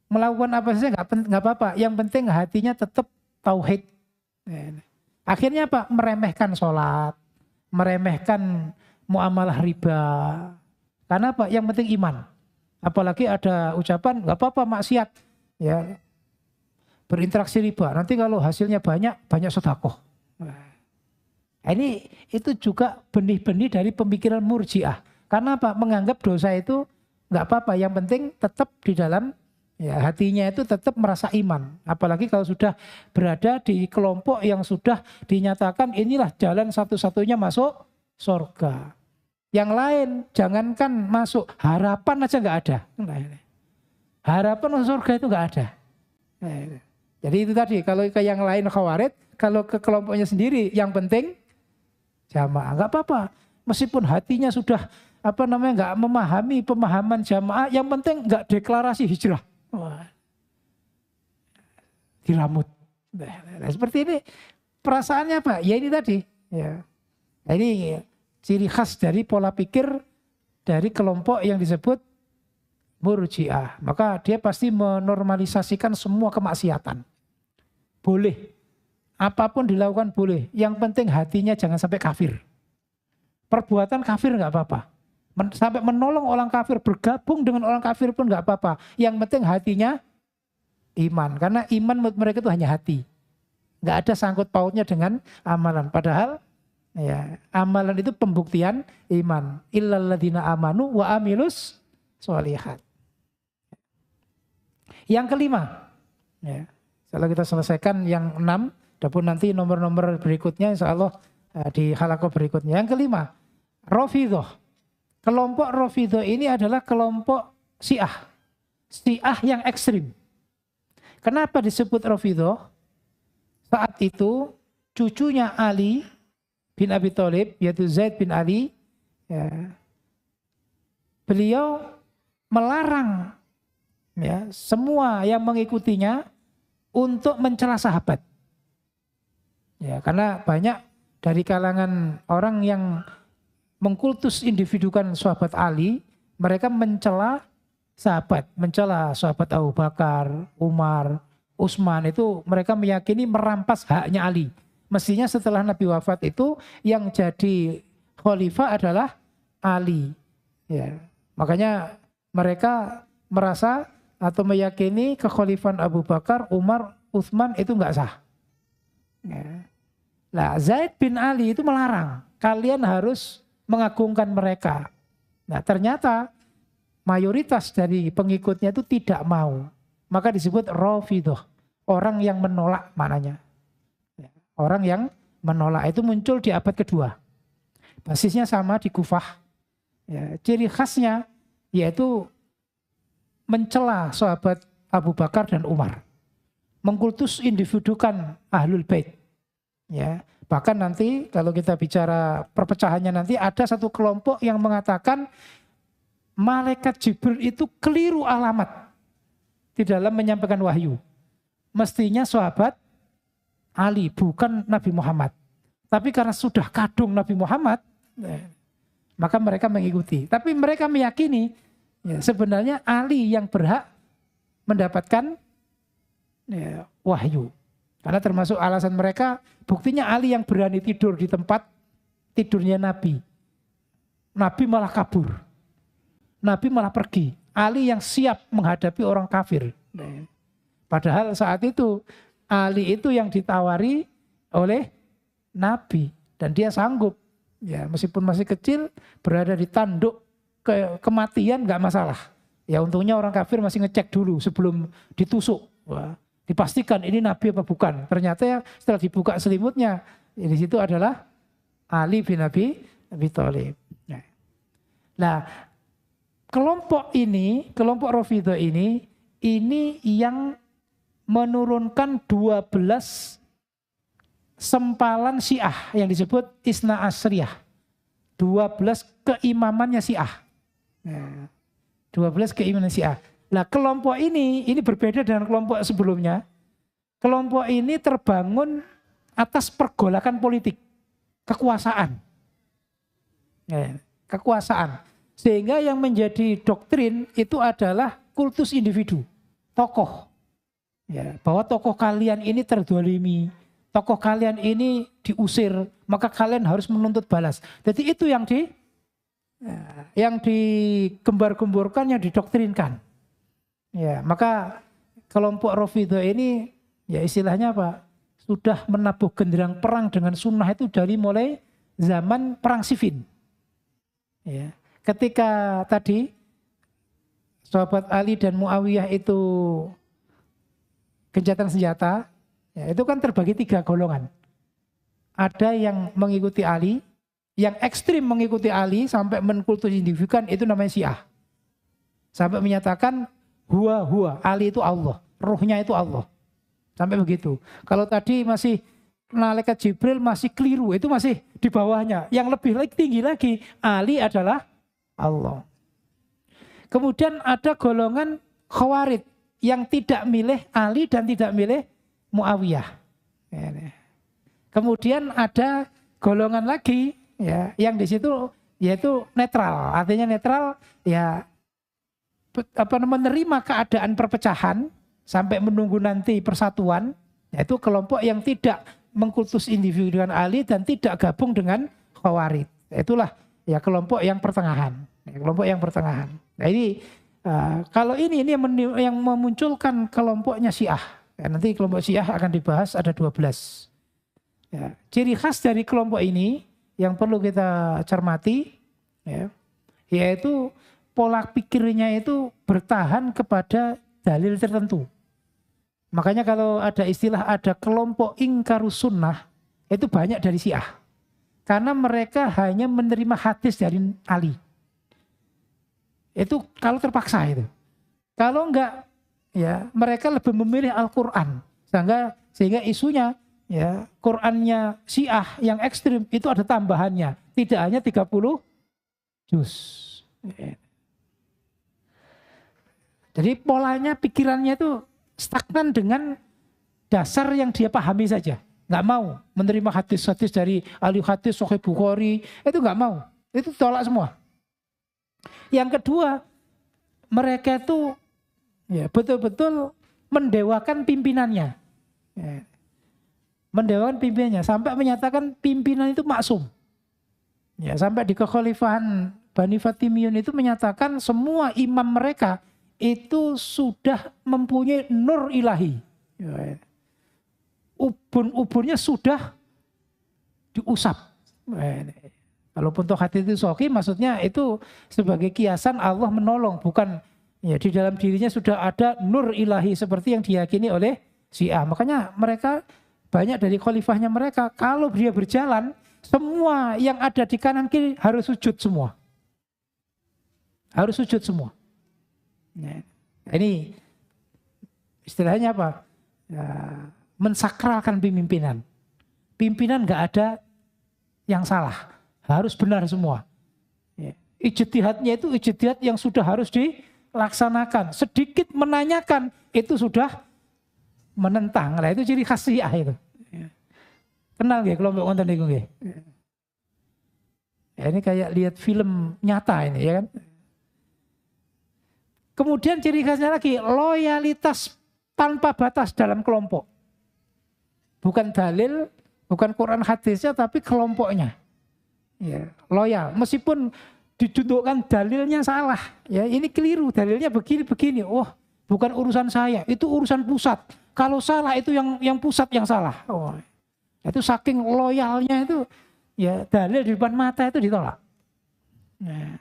Melakukan apa saja nggak apa-apa, yang penting hatinya tetap tauhid. Ya. Akhirnya apa? Meremehkan sholat, meremehkan muamalah riba. Karena apa? Yang penting iman. Apalagi ada ucapan nggak apa-apa maksiat, ya berinteraksi riba. Nanti kalau hasilnya banyak sedekah. Nah, ini itu juga benih-benih dari pemikiran Murji'ah. Karena apa? Menganggap dosa itu nggak apa-apa. Yang penting tetap di dalam ya, hatinya itu tetap merasa iman. Apalagi kalau sudah berada di kelompok yang sudah dinyatakan inilah jalan satu-satunya masuk surga. Yang lain jangankan masuk, harapan aja nggak ada. Harapan masuk surga itu nggak ada. Jadi itu tadi, kalau ke yang lain Khawarij, kalau ke kelompoknya sendiri yang penting jamaah. Nggak apa-apa, meskipun hatinya sudah nggak memahami pemahaman jamaah, yang penting nggak deklarasi hijrah. Wah. Diramut. Nah, seperti ini perasaannya apa? Ya ini tadi. Ya. Ini ciri khas dari pola pikir dari kelompok yang disebut Murji'ah. Maka dia pasti menormalisasikan semua kemaksiatan. Boleh. Apapun dilakukan boleh. Yang penting hatinya jangan sampai kafir. Perbuatan kafir nggak apa-apa. Sampai menolong orang kafir, bergabung dengan orang kafir pun nggak apa-apa. Yang penting hatinya iman. Karena iman menurut mereka itu hanya hati. Nggak ada sangkut pautnya dengan amalan. Padahal ya, amalan itu pembuktian iman. Illalladzina amanu wa amilus sholihat. Yang kelima, ya, setelah kita selesaikan yang 6, adapun nanti nomor-nomor berikutnya insya Allah di halaqah berikutnya. Yang kelima, Rafidhah. Kelompok Rafidhah ini adalah kelompok Syiah. Syiah yang ekstrim. Kenapa disebut Rafidhah? Saat itu cucunya Ali bin Abi Thalib, yaitu Zaid bin Ali, ya, beliau melarang ya, semua yang mengikutinya untuk mencela sahabat. Ya, karena banyak dari kalangan orang yang mengkultus individukan sahabat Ali, mereka mencela sahabat Abu Bakar, Umar, Utsman, itu mereka meyakini merampas haknya Ali. Mestinya setelah Nabi wafat itu yang jadi khalifah adalah Ali. Ya, makanya mereka merasa atau meyakini kekhalifahan Abu Bakar, Umar, Utsman itu enggak sah. Ya. Nah, Zaid bin Ali itu melarang, kalian harus mengagungkan mereka. Nah, ternyata mayoritas dari pengikutnya itu tidak mau. Maka disebut Rafidhah, orang yang menolak maknanya. Orang yang menolak itu muncul di abad kedua. Basisnya sama di Kufah. Ya, ciri khasnya yaitu mencela sahabat Abu Bakar dan Umar. Mengkultus individukan Ahlul Bait. Ya, bahkan nanti kalau kita bicara perpecahannya nanti ada satu kelompok yang mengatakan malaikat Jibril itu keliru alamat di dalam menyampaikan wahyu. Mestinya sahabat Ali, bukan Nabi Muhammad. Tapi karena sudah kadung Nabi Muhammad, maka mereka mengikuti. Tapi mereka meyakini ya, sebenarnya Ali yang berhak mendapatkan ya, wahyu. Karena termasuk alasan mereka, buktinya Ali yang berani tidur di tempat tidurnya Nabi. Nabi malah kabur. Nabi malah pergi. Ali yang siap menghadapi orang kafir. Padahal saat itu Ali itu yang ditawari oleh Nabi. Dan dia sanggup. Ya, meskipun masih kecil, berada di tanduk kematian gak masalah. Ya untungnya orang kafir masih ngecek dulu sebelum ditusuk. Wah, dipastikan ini Nabi apa bukan. Ternyata ya, setelah dibuka selimutnya, ya, di situ adalah Ali bin Abi Thalib. Nah, kelompok Rafidhah ini yang menurunkan 12 sempalan Syiah yang disebut Isna Asriyah. 12 keimamannya Syiah. 12 keimaman Syiah. Nah, kelompok ini berbeda dengan kelompok sebelumnya. Kelompok ini terbangun atas pergolakan politik, kekuasaan. Kekuasaan. Sehingga yang menjadi doktrin itu adalah kultus individu, tokoh. Ya, bahwa tokoh kalian ini terdolimi, tokoh kalian ini diusir, maka kalian harus menuntut balas. Jadi itu yang digembar-gemborkan, yang didoktrinkan. Ya, maka kelompok Rafidhah ini ya istilahnya apa? Sudah menabuh genderang perang dengan sunnah itu dari mulai zaman perang Siffin. Ya, ketika tadi sahabat Ali dan Muawiyah itu gencatan senjata, ya, itu kan terbagi 3 golongan. Ada yang mengikuti Ali, yang ekstrim mengikuti Ali sampai mengkultus individukan, itu namanya Syiah. Sampai menyatakan huwa, Ali itu Allah, ruhnya itu Allah. Sampai begitu. Kalau tadi masih malaikat Jibril masih keliru, itu masih di bawahnya. Yang lebih tinggi lagi, Ali adalah Allah. Kemudian ada golongan Khawarij yang tidak milih Ali dan tidak milih Muawiyah. Kemudian ada golongan lagi ya yang di situ yaitu netral. Artinya netral ya menerima keadaan perpecahan sampai menunggu nanti persatuan, yaitu kelompok yang tidak mengkultus individu dengan Ali dan tidak gabung dengan Khawarij. Itulah ya kelompok yang pertengahan. Kelompok yang pertengahan. Nah ini kalau ini yang memunculkan kelompoknya Syiah. Ya, nanti kelompok Syiah akan dibahas ada 12. Ya, ciri khas dari kelompok ini yang perlu kita cermati, ya, yaitu pola pikirnya itu bertahan kepada dalil tertentu. Makanya kalau ada istilah ada kelompok ingkarus sunnah, itu banyak dari Syiah. Karena mereka hanya menerima hadis dari Ali. Itu kalau terpaksa itu. Kalau enggak, ya mereka lebih memilih Al-Quran. Sehingga isunya, ya Qurannya Syiah yang ekstrim itu ada tambahannya. Tidak hanya 30 juz. Jadi polanya, pikirannya itu stagnan dengan dasar yang dia pahami saja. Nggak mau menerima hadis-hadis dari ahli hadis Sahih Bukhari, itu nggak mau. Itu tolak semua. Yang kedua, mereka itu ya, betul-betul mendewakan pimpinannya. Ya, mendewakan pimpinannya sampai menyatakan pimpinan itu maksum. Ya, sampai di kekhalifahan Bani Fatimiyun itu menyatakan semua imam mereka itu sudah mempunyai nur ilahi. Ubun-ubunnya sudah diusap. Kalaupun toh hati itu soki, maksudnya itu sebagai kiasan Allah menolong. Bukan ya di dalam dirinya sudah ada nur ilahi seperti yang diyakini oleh Syiah. Makanya mereka banyak dari khalifahnya mereka, kalau dia berjalan, semua yang ada di kanan kiri harus sujud semua. Harus sujud semua. Ya. Ini istilahnya apa? Ya, mensakralkan pimpinan. Pimpinan nggak ada yang salah, harus benar semua. Ya. Ijtihadnya itu ijtihad yang sudah harus dilaksanakan. Sedikit menanyakan itu sudah menentang. Nah itu ciri khas Syiah itu. Ya. Kenal nggih kelompok wonten niku nggih? Ya, ini kayak lihat film nyata ini ya kan. Kemudian ciri khasnya lagi, loyalitas tanpa batas dalam kelompok. Bukan dalil, bukan Quran hadisnya, tapi kelompoknya. Ya, loyal, meskipun didudukkan dalilnya salah. Ya, ini keliru, dalilnya begini-begini. Oh, bukan urusan saya, itu urusan pusat. Kalau salah itu yang pusat yang salah. Oh, itu saking loyalnya itu, ya dalil di depan mata itu ditolak. Nah,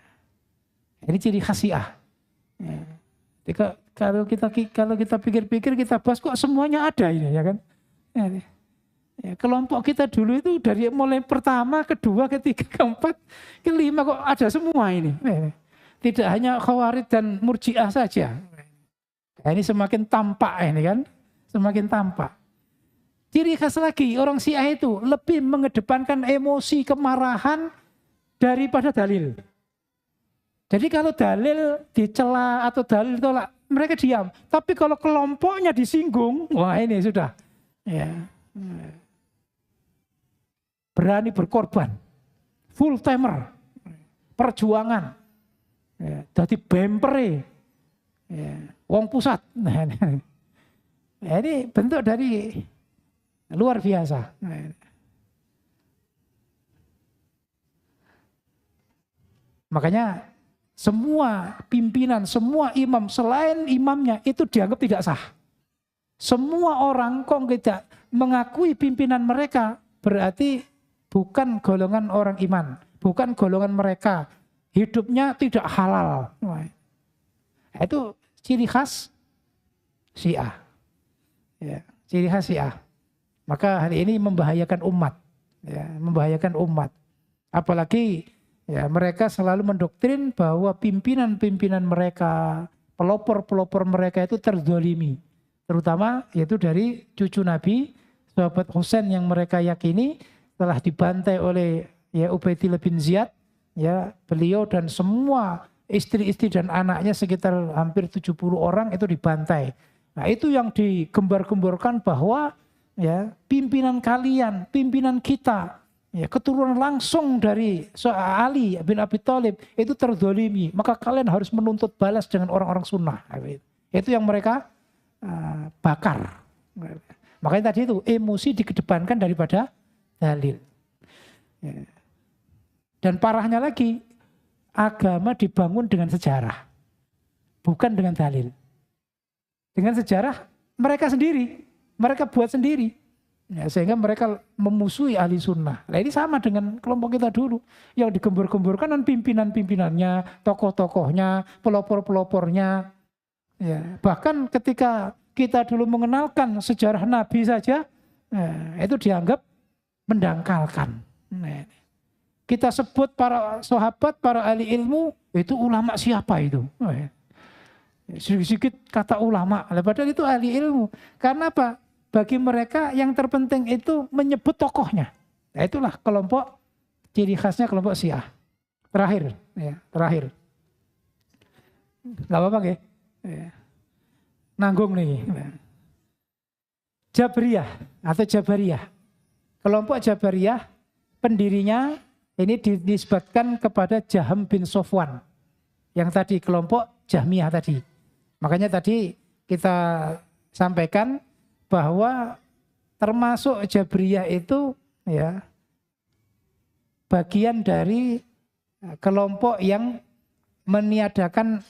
ini ciri khas Syiah. Ya. Kalau kita pikir-pikir kita bahas kok semuanya ada ini ya kan. Ya, kelompok kita dulu itu dari mulai pertama, kedua, ketiga, keempat, kelima kok ada semua ini. Tidak hanya Khawarij dan Murji'ah saja. Nah, ini semakin tampak ini kan, semakin tampak. Ciri khas lagi orang Syiah itu lebih mengedepankan emosi, kemarahan daripada dalil. Jadi kalau dalil dicela atau dalil ditolak, mereka diam. Tapi kalau kelompoknya disinggung, wah ini sudah. Ya. Berani berkorban. Full timer. Perjuangan. Ya. Jadi bempere. Ya. Wong pusat. Nah, ini bentuk dari luar biasa. Makanya semua pimpinan, semua imam selain imamnya itu dianggap tidak sah. Semua orang kok tidak mengakui pimpinan mereka berarti bukan golongan orang iman, bukan golongan mereka. Hidupnya tidak halal. Itu ciri khas Syiah. Ya, ciri khas Syiah. Maka hari ini membahayakan umat, ya, membahayakan umat. Apalagi ya, mereka selalu mendoktrin bahwa pimpinan-pimpinan mereka, pelopor-pelopor mereka itu terzolimi. Terutama yaitu dari cucu Nabi, sahabat Husain yang mereka yakini telah dibantai oleh ya Ubaidillah bin Ziyad. Ya, beliau dan semua istri-istri dan anaknya sekitar hampir 70 orang itu dibantai. Nah itu yang digembar-gemborkan bahwa ya pimpinan kalian, pimpinan kita ya, keturunan langsung dari Ali bin Abi Thalib itu terzalimi, maka kalian harus menuntut balas dengan orang-orang sunnah. Itu yang mereka bakar. Makanya tadi itu emosi dikedepankan daripada dalil. Ya. Dan parahnya lagi, agama dibangun dengan sejarah, bukan dengan dalil. Dengan sejarah mereka sendiri, mereka buat sendiri. Ya, sehingga mereka memusuhi ahli sunnah. Nah, ini sama dengan kelompok kita dulu. Yang digembur-gemburkan kan pimpinan-pimpinannya, tokoh-tokohnya, pelopor-pelopornya. Ya, bahkan ketika kita dulu mengenalkan sejarah Nabi saja, itu dianggap mendangkalkan. Nah, kita sebut para sahabat, para ahli ilmu, itu ulama siapa itu? Sedikit kata ulama, padahal itu ahli ilmu. Karena apa? Bagi mereka yang terpenting itu menyebut tokohnya. Nah, itulah kelompok, ciri khasnya kelompok Syiah. Terakhir, ya, terakhir. Gak apa-apa ya? Nanggung nih. Jabriyah atau Jabariyah. Kelompok Jabariyah, pendirinya ini dinisbatkan kepada Jaham bin Sofwan. Yang tadi kelompok Jahmiyah tadi. Makanya tadi kita sampaikan bahwa termasuk Jabriyah itu ya bagian dari kelompok yang meniadakan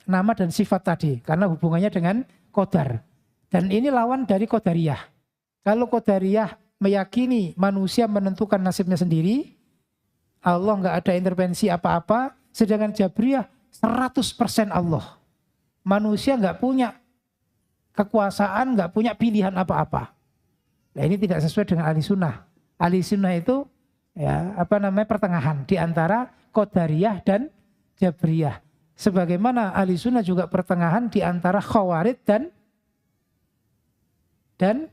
nama dan sifat tadi karena hubungannya dengan qadar. Dan ini lawan dari Qadariyah. Kalau Qadariyah meyakini manusia menentukan nasibnya sendiri, Allah nggak ada intervensi apa-apa, sedangkan Jabriyah 100% Allah. Manusia nggak punya kekuasaan, nggak punya pilihan apa-apa. Nah, ini tidak sesuai dengan ahli sunnah. Ahli sunnah itu pertengahan di antara Qadariyah dan Jabriyah. Sebagaimana ahli sunnah juga pertengahan di antara Khawarij dan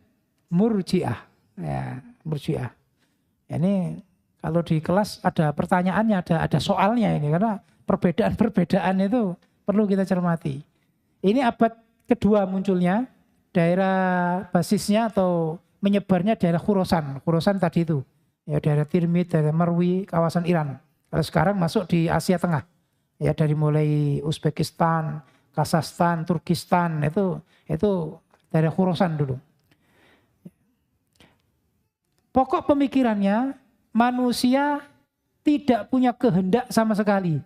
Murji'ah. Ya, Murji'ah. Ini kalau di kelas ada pertanyaannya, ada soalnya ini karena perbedaan-perbedaan itu perlu kita cermati. Ini abad kedua munculnya, daerah basisnya atau menyebarnya daerah Khurasan. Khurasan tadi itu, ya daerah Tirmidz, daerah Marwi, kawasan Iran. Kalau sekarang masuk di Asia Tengah, ya dari mulai Uzbekistan, Kazakhstan, Turkistan itu daerah Khurasan dulu. Pokok pemikirannya manusia tidak punya kehendak sama sekali.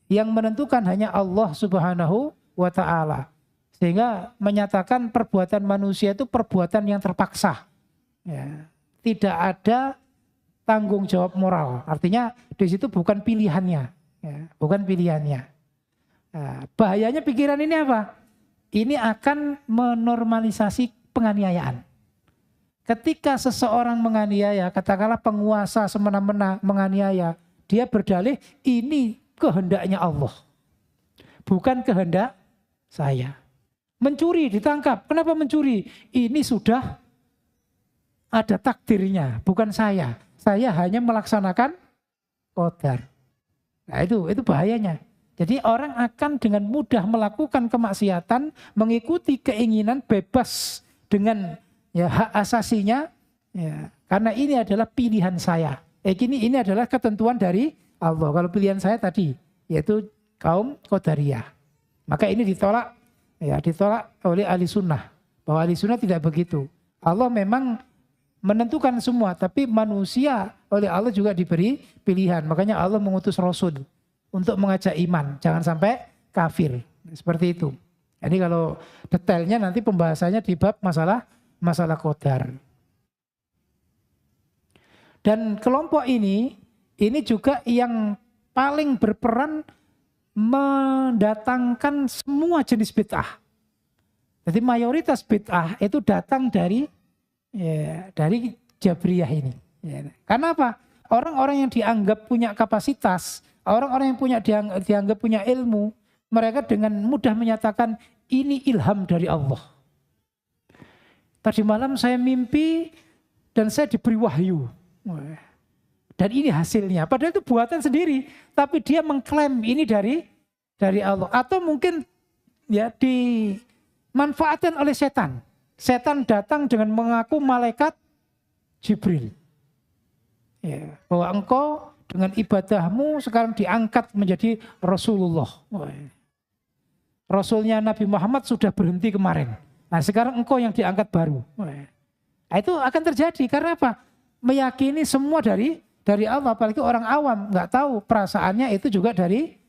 Yang menentukan hanya Allah Subhanahu wa ta'ala. Sehingga menyatakan perbuatan manusia itu perbuatan yang terpaksa. Ya. Tidak ada tanggung jawab moral. Artinya di situ bukan pilihannya. Ya. Bukan pilihannya. Nah, bahayanya pikiran ini apa? Ini akan menormalisasi penganiayaan. Ketika seseorang menganiaya, katakanlah penguasa semena-mena menganiaya, dia berdalih ini kehendaknya Allah. Bukan kehendak saya. Mencuri ditangkap. Kenapa mencuri? Ini sudah ada takdirnya, bukan saya. Saya hanya melaksanakan qadar. Nah, itu bahayanya. Jadi orang akan dengan mudah melakukan kemaksiatan, mengikuti keinginan bebas dengan hak asasinya, ya, karena ini adalah pilihan saya. Ini adalah ketentuan dari Allah. Kalau pilihan saya tadi, yaitu kaum Qadariyah. Maka ini ditolak oleh ahli sunnah. Bahwa ahli sunnah tidak begitu. Allah memang menentukan semua, tapi manusia oleh Allah juga diberi pilihan. Makanya Allah mengutus Rasul untuk mengajak iman. Jangan sampai kafir. Seperti itu. Jadi kalau detailnya nanti pembahasannya di bab masalah qadar. Dan kelompok ini juga yang paling berperan mendatangkan semua jenis bid'ah. Jadi mayoritas bid'ah itu datang dari Jabriyah ini. Ya. Karena apa? Orang-orang yang dianggap punya kapasitas, orang-orang yang dianggap punya ilmu, mereka dengan mudah menyatakan ini ilham dari Allah. Tadi malam saya mimpi dan saya diberi wahyu. Dan ini hasilnya. Padahal itu buatan sendiri. Tapi dia mengklaim ini dari Allah. Atau mungkin ya dimanfaatkan oleh setan. Setan datang dengan mengaku malaikat. Jibril. Ya, bahwa engkau dengan ibadahmu sekarang diangkat menjadi Rasulullah. Rasulnya Nabi Muhammad sudah berhenti kemarin. Nah sekarang engkau yang diangkat baru. Nah, itu akan terjadi karena apa? Meyakini semua dari Allah, apalagi orang awam nggak tahu perasaannya itu juga dari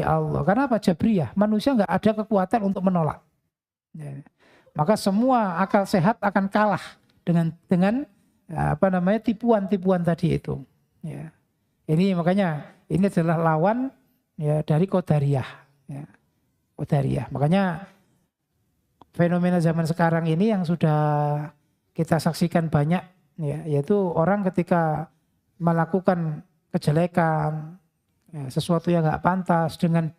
Allah. Karena apa? Jabriyah, manusia nggak ada kekuatan untuk menolak. Ya. Maka semua akal sehat akan kalah dengan tipuan-tipuan tadi itu. Ya. Ini makanya ini adalah lawan ya dari Qadariyah. Ya. Qadariyah. Makanya fenomena zaman sekarang ini yang sudah kita saksikan banyak, ya, yaitu orang ketika melakukan kejelekan, ya, sesuatu yang nggak pantas dengan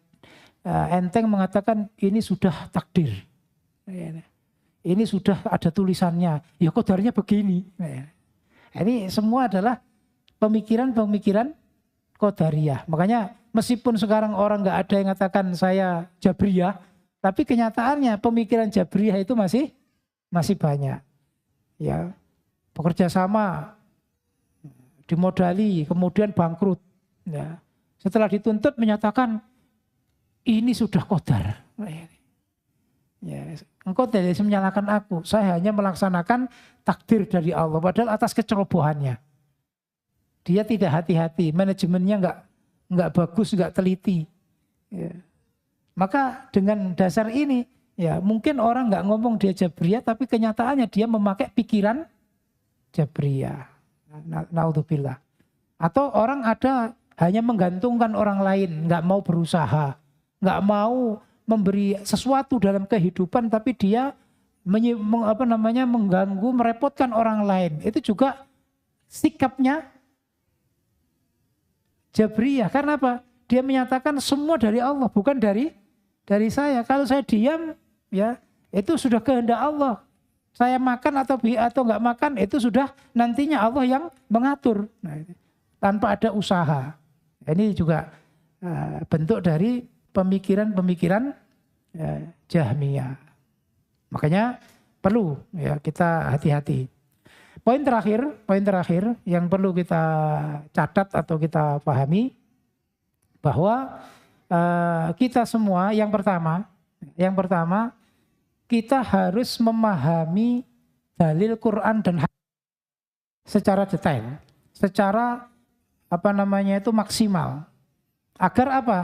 enteng mengatakan ini sudah takdir, ya, ini sudah ada tulisannya, ya qadarnya begini. Ya. Ini semua adalah pemikiran-pemikiran Qadariyah. Makanya meskipun sekarang orang nggak ada yang mengatakan saya Jabriyah, tapi kenyataannya pemikiran Jabriyah itu masih banyak. Ya, bekerja sama, dimodali, kemudian bangkrut. Ya. Setelah dituntut menyatakan ini sudah qadar. Ya, engkau tidak bisa menyalahkan aku. Saya hanya melaksanakan takdir dari Allah. Padahal atas kecerobohannya. Dia tidak hati-hati, manajemennya nggak bagus, nggak teliti. Ya. Maka dengan dasar ini, ya mungkin orang nggak ngomong dia Jabriyah, tapi kenyataannya dia memakai pikiran Jabriyah. Naudzubillah. Atau orang ada hanya menggantungkan orang lain, nggak mau berusaha, nggak mau memberi sesuatu dalam kehidupan, tapi dia mengganggu, merepotkan orang lain. Itu juga sikapnya Jabriyah. Karena apa? Dia menyatakan semua dari Allah, bukan dari saya. Kalau saya diam, ya itu sudah kehendak Allah. Saya makan atau nggak makan itu sudah nantinya Allah yang mengatur. Nah, tanpa ada usaha. Ini juga bentuk dari pemikiran-pemikiran Jahmiyah. Makanya perlu ya kita hati-hati. Poin terakhir yang perlu kita catat atau kita pahami bahwa kita semua yang pertama kita harus memahami dalil Quran dan hadis secara detail, secara itu maksimal. Agar apa?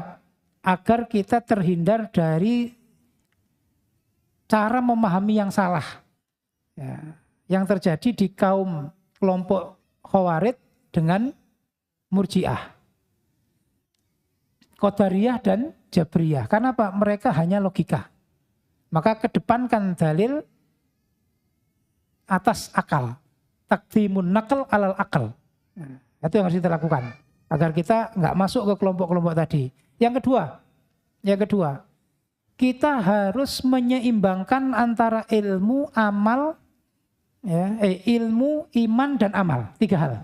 Agar kita terhindar dari cara memahami yang salah. Ya, yang terjadi di kelompok Khawarij dengan Murji'ah, Qadariyah dan Jabriyah. Karena apa? Mereka hanya logika. Maka kedepankan dalil atas akal. Taqdimun naql alal akal. Nah, itu yang harus kita lakukan. Agar kita nggak masuk ke kelompok-kelompok tadi. Yang kedua, kita harus menyeimbangkan antara ilmu, amal, ilmu, iman, dan amal. 3 hal.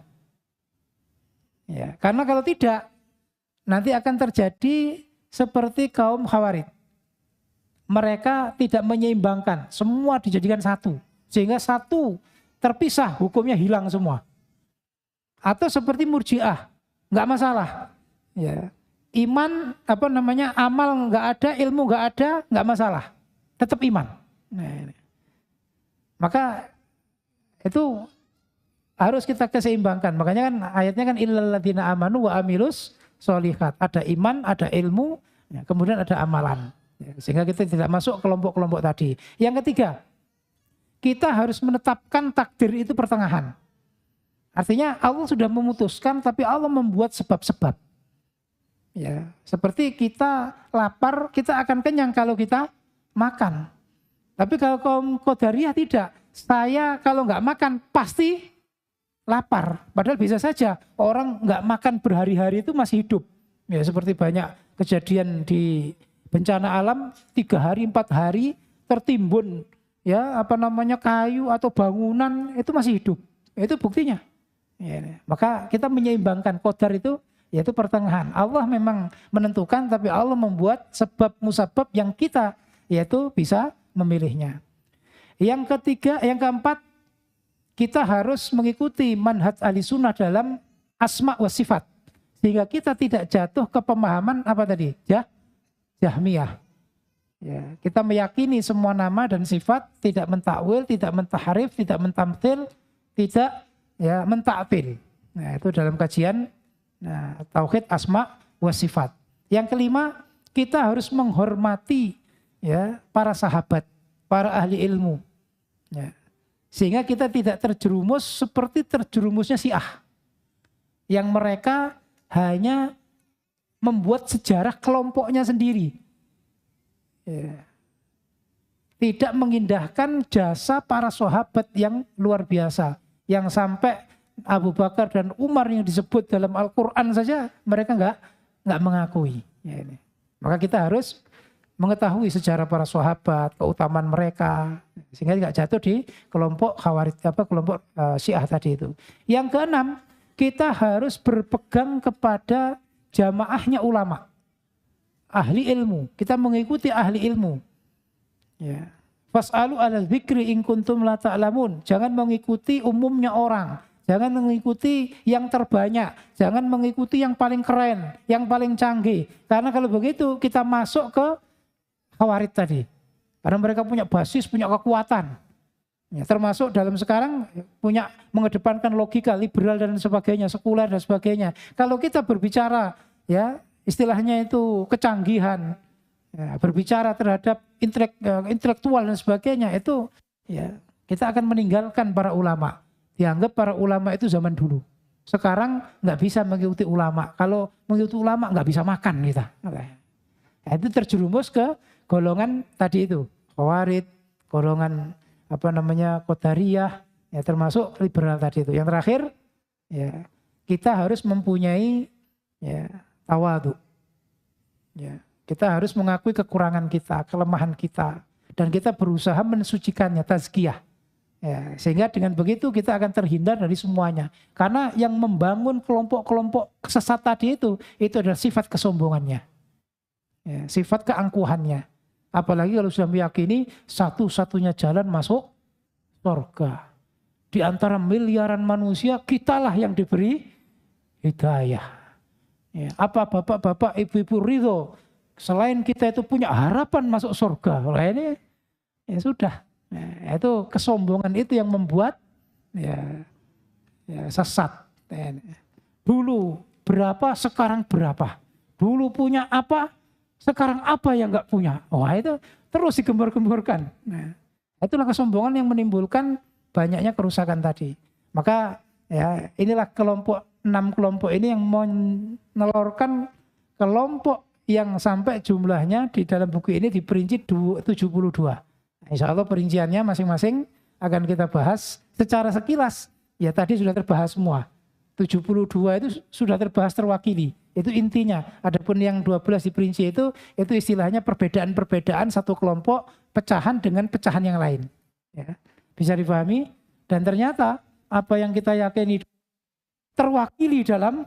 Ya, karena kalau tidak, nanti akan terjadi seperti kaum Khawarij. Mereka tidak menyeimbangkan, semua dijadikan satu. Sehingga satu terpisah, hukumnya hilang semua. Atau seperti Murji'ah, nggak masalah. Ya. Iman, amal nggak ada, ilmu nggak ada, nggak masalah. Tetap iman. Nah, maka itu harus kita keseimbangkan. Makanya kan ayatnya kan illal ladzina amanu wa amilus sholihat. Ada iman, ada ilmu, ya, kemudian ada amalan. Ya, sehingga kita tidak masuk kelompok-kelompok tadi. Yang ketiga, kita harus menetapkan takdir itu pertengahan. Artinya Allah sudah memutuskan, tapi Allah membuat sebab-sebab. Ya, seperti kita lapar, kita akan kenyang kalau kita makan. Tapi kalau kaum Qadariyah tidak. Saya kalau nggak makan pasti lapar. Padahal bisa saja orang nggak makan berhari-hari itu masih hidup. Ya, seperti banyak kejadian di bencana alam 3 hari 4 hari tertimbun kayu atau bangunan itu masih hidup. Itu buktinya. Ya, maka kita menyeimbangkan qadar itu yaitu pertengahan. Allah memang menentukan tapi Allah membuat sebab musabab yang kita yaitu bisa memilihnya. Yang keempat kita harus mengikuti manhaj ahli sunnah dalam asma wa sifat. Sehingga kita tidak jatuh ke pemahaman apa tadi? Jahmiyah. Ya, kita meyakini semua nama dan sifat, tidak mentakwil, tidak mentahrif, tidak mentamtsil, tidak ya mentakfil. Nah, itu dalam kajian tauhid asma wa sifat. Yang kelima, kita harus menghormati ya para sahabat, para ahli ilmu. Ya. Sehingga kita tidak terjerumus seperti terjerumusnya Syiah. Yang mereka hanya membuat sejarah kelompoknya sendiri. Ya. Tidak mengindahkan jasa para sahabat yang luar biasa. Yang sampai Abu Bakar dan Umar yang disebut dalam Al-Quran saja mereka nggak mengakui. Ya ini. Maka kita harus mengetahui sejarah para sahabat, keutamaan mereka, sehingga tidak jatuh di kelompok Khawarij, kelompok Syiah tadi itu. Yang keenam, kita harus berpegang kepada jamaahnya ulama, ahli ilmu. Kita mengikuti ahli ilmu. Ya. Fas'alu 'alal dzikri in kuntum la ta'lamun. Jangan mengikuti umumnya orang. Jangan mengikuti yang terbanyak. Jangan mengikuti yang paling keren, yang paling canggih. Karena kalau begitu kita masuk ke Khawarij tadi. Karena mereka punya basis, punya kekuatan. Ya, termasuk dalam sekarang punya mengedepankan logika liberal dan sebagainya, sekuler dan sebagainya. Kalau kita berbicara ya istilahnya itu kecanggihan, ya, berbicara terhadap intelektual dan sebagainya, itu ya kita akan meninggalkan para ulama. Dianggap para ulama itu zaman dulu. Sekarang nggak bisa mengikuti ulama. Kalau mengikuti ulama nggak bisa makan kita. Nah, itu terjerumus ke golongan tadi itu, Khawarij, golongan Qadariyah, ya termasuk liberal tadi itu. Yang terakhir, ya kita harus mempunyai ya tawadhu. Ya, kita harus mengakui kekurangan kita, kelemahan kita, dan kita berusaha mensucikannya, tazkiyah. Ya, sehingga dengan begitu kita akan terhindar dari semuanya. Karena yang membangun kelompok-kelompok sesat tadi itu adalah sifat kesombongannya, ya, sifat keangkuhannya. Apalagi kalau sudah meyakini satu-satunya jalan masuk surga. Di antara miliaran manusia, kitalah yang diberi hidayah. Ya, apa bapak-bapak, ibu-ibu ridho, selain kita itu punya harapan masuk surga. Nah ini ya sudah. Nah, itu kesombongan itu yang membuat ya sesat. Dulu berapa, sekarang berapa. Dulu punya apa, sekarang apa yang nggak punya. Wah itu terus digembor-gemborkan. Nah, itulah kesombongan yang menimbulkan banyaknya kerusakan tadi. Maka ya inilah 6 kelompok ini yang menelurkan kelompok yang sampai jumlahnya di dalam buku ini diperinci 72. Insya Allah perinciannya masing-masing akan kita bahas secara sekilas. Ya tadi sudah terbahas semua. 72 itu sudah terbahas, terwakili. Itu intinya. Adapun yang 12 diperinci itu istilahnya perbedaan-perbedaan satu kelompok, pecahan dengan pecahan yang lain. Ya, bisa dipahami. Dan ternyata apa yang kita yakini terwakili dalam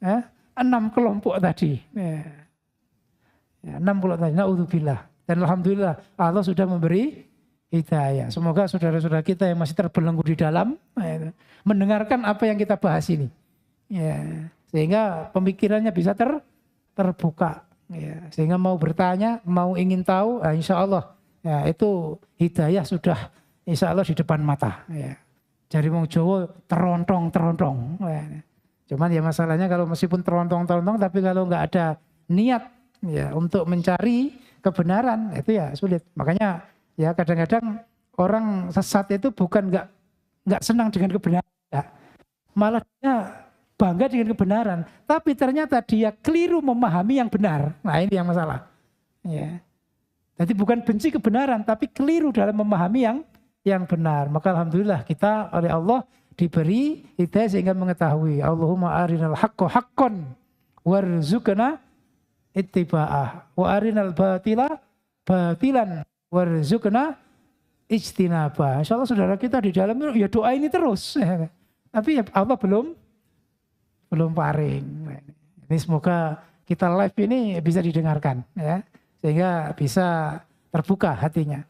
6 kelompok tadi. Ya, 6 kelompok tadi. Na'udzubillah. Dan alhamdulillah Allah sudah memberi hidayah. Semoga saudara-saudara kita yang masih terbelenggu di dalam mendengarkan apa yang kita bahas ini. Ya, sehingga pemikirannya bisa terbuka. Ya, sehingga mau bertanya, mau ingin tahu, insya Allah ya, itu hidayah sudah insya Allah di depan mata. Ya. Jadi wong Jawa terontong. Ya. Cuman ya masalahnya kalau meskipun terontong, tapi kalau nggak ada niat ya untuk mencari kebenaran itu ya sulit. Makanya ya kadang-kadang orang sesat itu bukan nggak senang dengan kebenaran, ya. Malah dia bangga dengan kebenaran. Tapi ternyata dia keliru memahami yang benar. Nah ini yang masalah. Ya. Jadi bukan benci kebenaran, tapi keliru dalam memahami yang benar. Maka alhamdulillah kita oleh Allah diberi hidayah sehingga mengetahui. Allahumma arinal haqqo haqqon warzuqna ittiba'ah wa arinal batila batilan warzuqna ijtinabah. Insyaallah saudara kita di dalam ya doa ini terus. Tapi ya Allah belum paring. Ini semoga kita live ini bisa didengarkan ya, sehingga bisa terbuka hatinya.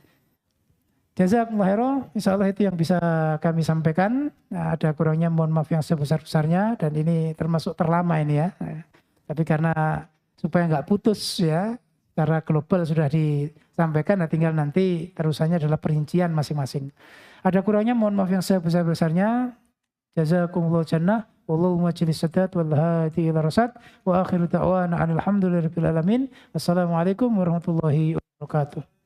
Jazakumullah khairan, insya Allah itu yang bisa kami sampaikan. Nah, ada kurangnya mohon maaf yang sebesar-besarnya, dan ini termasuk terlama ini ya. Tapi karena supaya nggak putus ya, karena global sudah disampaikan, nah tinggal nanti terusannya adalah perincian masing-masing. Ada kurangnya mohon maaf yang sebesar-besarnya. Jazakumullah jannah, wallahu majelis sadat, wal hadi ila rasad, wa akhiru da'wana alhamdulillahirabbil alamin. Wassalamualaikum warahmatullahi wabarakatuh.